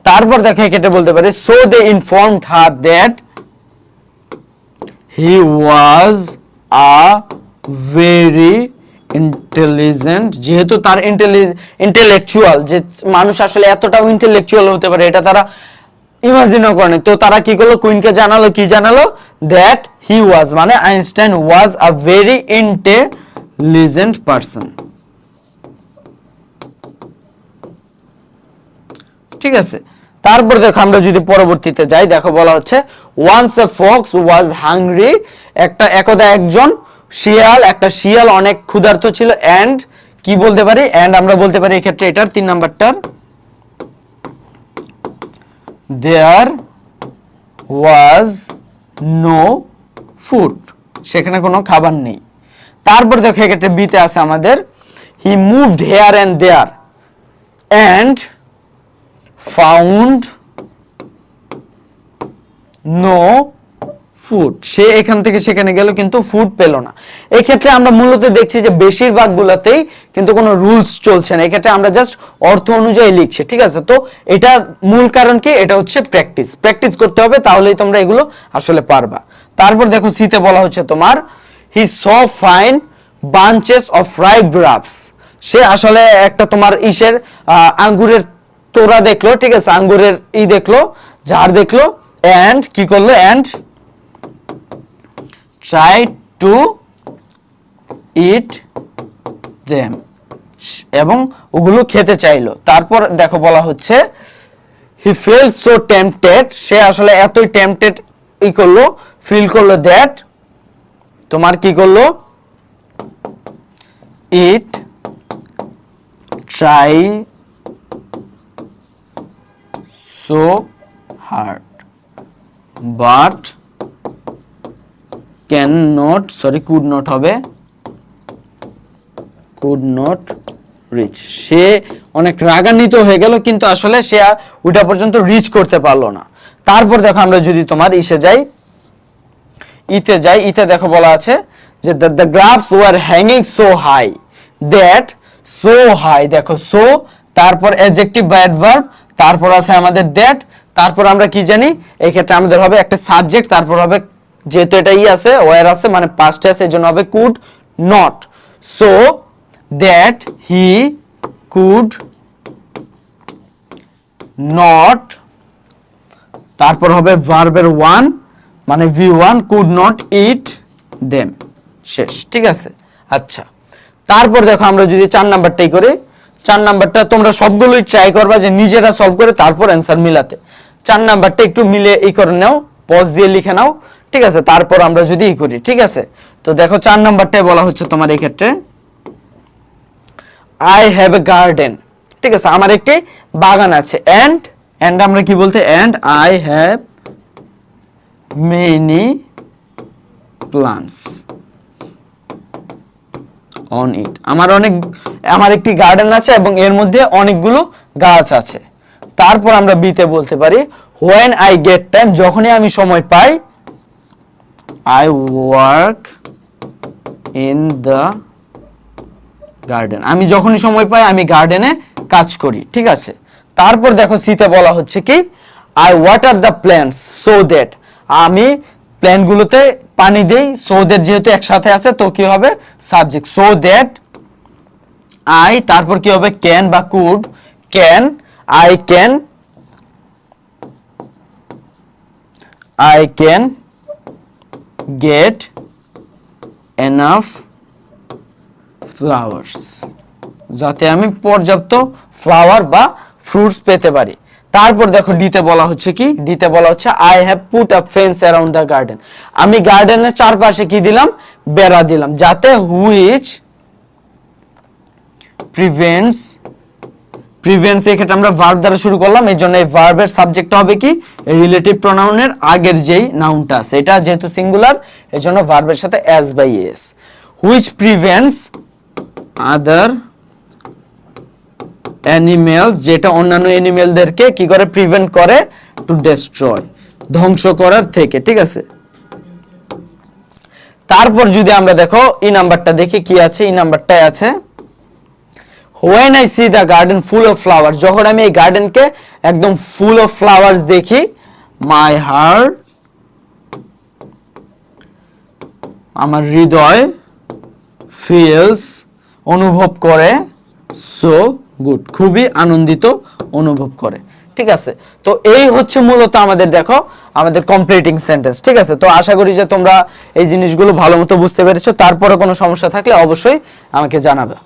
A: তারপর দেখো কেটে বলতে পারে so they informed her that he was a very intelligent, যেহেতু তার ইন্টেলেকচুয়াল, যে মানুষ আসলে এতটাও ইন্টেলেকচুয়াল হতে পারে এটা তারা ইমাজিনও করেনি। তো তারা কি করলো, কুইনকে জানালো, কি জানালো, দ্যাট হি ওয়াজ মানে Einstein was a very intelligent person, ঠিক আছে। তারপর দেখো আমরা যদি পরবর্তীতে যাই, দেখো বলা হচ্ছে once a fox was hungry, একদা একজন শিয়াল, একটা শিয়াল অনেক ক্ষুধার্ত ছিল, এন্ড কি বলতে পারি, এন্ড আমরা বলতে পারি এই ক্ষেত্রে এটার 3 নাম্বারটার দেয়ার ওয়াজ নো ফুড, সেখানে কোনো খাবার নেই। তারপর দেখো এক্ষেত্রে বিতে আছে আমাদের he moved here and there and found no food, সে এখান থেকে সেখানে গেল কিন্তু ফুড পেল না। এই ক্ষেত্রে আমরা মূলত দেখছি যে বেশিরভাগ গুলাতেই কিন্তু কোনো রুলস চলছে না, এই ক্ষেত্রে আমরা জাস্ট অর্থ অনুযায়ী লিখছি, ঠিক আছে। তো এটা মূল কারণ কি, এটা হচ্ছে প্র্যাকটিস, প্র্যাকটিস করতে হবে, তাহলেই তোমরা এগুলো আসলে পারবা। তারপর দেখো সিতে বলা হচ্ছে তোমার হি স ফাইন বাঞ্চেস অফ রাইট গ্রাপস, সে আসলে একটা তোমার ইসের আঙ্গুরের তোড়া দেখলো, ঠিক আছে, আঙ্গুরের দেখলো, ঝাড় দেখলো, এন্ড কি করলো, and try to eat them, এবং ওগুলো খেতে চাইলো। তারপর দেখো বলা হচ্ছে he felt so tempted, সে আসলে এতই টেম্পটেড করলো, ফিল করলো, that তোমার কি করলো, it try so hard but could not হবে, could not reach, সে অনেক রাগান্বিত হয়ে গেল কিন্তু আসলে সে ওটা পর্যন্ত রিচ করতে পারলো না। তারপর দেখো আমরা যদি তোমার ইতে দেখো বলা আছে যে the grapes were hanging so high that, so high দেখো so, তারপর adjective বা adverb, তারপর আছে আমাদের that, তারপর আমরা কি জানি এই ক্ষেত্রে আমাদের হবে একটা সাবজেক্ট, তারপর হবে যেহেতু এটা আছে ওয়ার আছে মানে পাস্ট আছে, এজন্য হবে could not, so that he could not, তারপর হবে ভার্বের ওয়ান মানে V1 could not it them, শেষ, ঠিক আছে। আচ্ছা, তারপর দেখো আমরা যদি 4 নাম্বারটাই করি, 4 নাম্বারটা তোমরা সবগুলোই ট্রাই করবা যে নিজেরা সলভ করে তারপর অ্যান্সার মিলাতে। 4 নাম্বারটা একটু মিলে করে নাও, পজ দিয়ে লিখে নাও, ঠিক আছে। তারপর আমরা যদি করি, ঠিক আছে। তো দেখো 4 নাম্বারটায় বলা হচ্ছে তোমার এই ক্ষেত্রে আই হ্যাভ এ গার্ডেন, ঠিক আছে, আমার একটি বাগান আছে, এন্ড আমরা কি বলতে, and I have many plants on it, আমার একটি গার্ডেন আছে এবং এর মধ্যে অনেকগুলো গাছ আছে। তারপর আমরা বিতে বলতে পারি when I get time, যখনই আমি সময় পাই, I work in the garden, আমি যখনই সময় পাই আমি গার্ডেনে কাজ করি, ঠিক আছে। তারপর দেখো সিতে বলা হচ্ছে কি I water the plants so that, আমি প্ল্যান্টগুলোতে পানি দেই, so that যেহেতু একসাথে আছে তো কি হবে সাবজেক্ট, so that I, তারপর কি হবে can বা could, I can get enough flowers, যাতে আমি পর্যাপ্ত ফ্লাওয়ার বা ফ্রুটস পেতে পারি। তারপর দেখো ডিতে বলা হচ্ছে কি, ডিতে বলা হচ্ছে I have put a fence around the garden, আমি গার্ডেনের চারপাশে কি দিলাম, বেড়া দিলাম, যাতে হুইচ প্রিভেন্টস, এই ক্ষেত্রে আমরা ভার্ব দ্বারা শুরু করলাম, এই জন্য এই ভার্বের সাবজেক্টটা হবে কি রিলেটিভ প্রোনাউনের আগের যেই নাউনটা আছে, এটা যেহেতু সিঙ্গুলার এই জন্য ভার্বের সাথে S by S, which prevents other animal, যেটা অন্যান্য অ্যানিমেলদেরকে কি করে প্রিভেন্ট করে, টু ডেস্ট্রয়, ধ্বংস করার থেকে, ঠিক আছে। তারপর যদি আমরা দেখো এই নাম্বারটা দেখি কি আছে, এই নাম্বারটায় আছে when I see the garden full of flowers, যখন আমি এই গার্ডেনকে একদম ফুল অফ ফ্লাওয়ার্স দেখি, my heart, আমার হৃদয়, feels, অনুভব করে, so good, খুবই আনন্দিত অনুভব করে, ঠিক আছে। তো এই হচ্ছে মূলত আমাদের দেখো আমাদের কমপ্লিটিং সেন্টেন্স, ঠিক আছে। তো আশা করি যে তোমরা এই জিনিসগুলো ভালো মতো বুঝতে পেরেছো। তারপরে কোনো সমস্যা থাকলে অবশ্যই আমাকে জানাবে।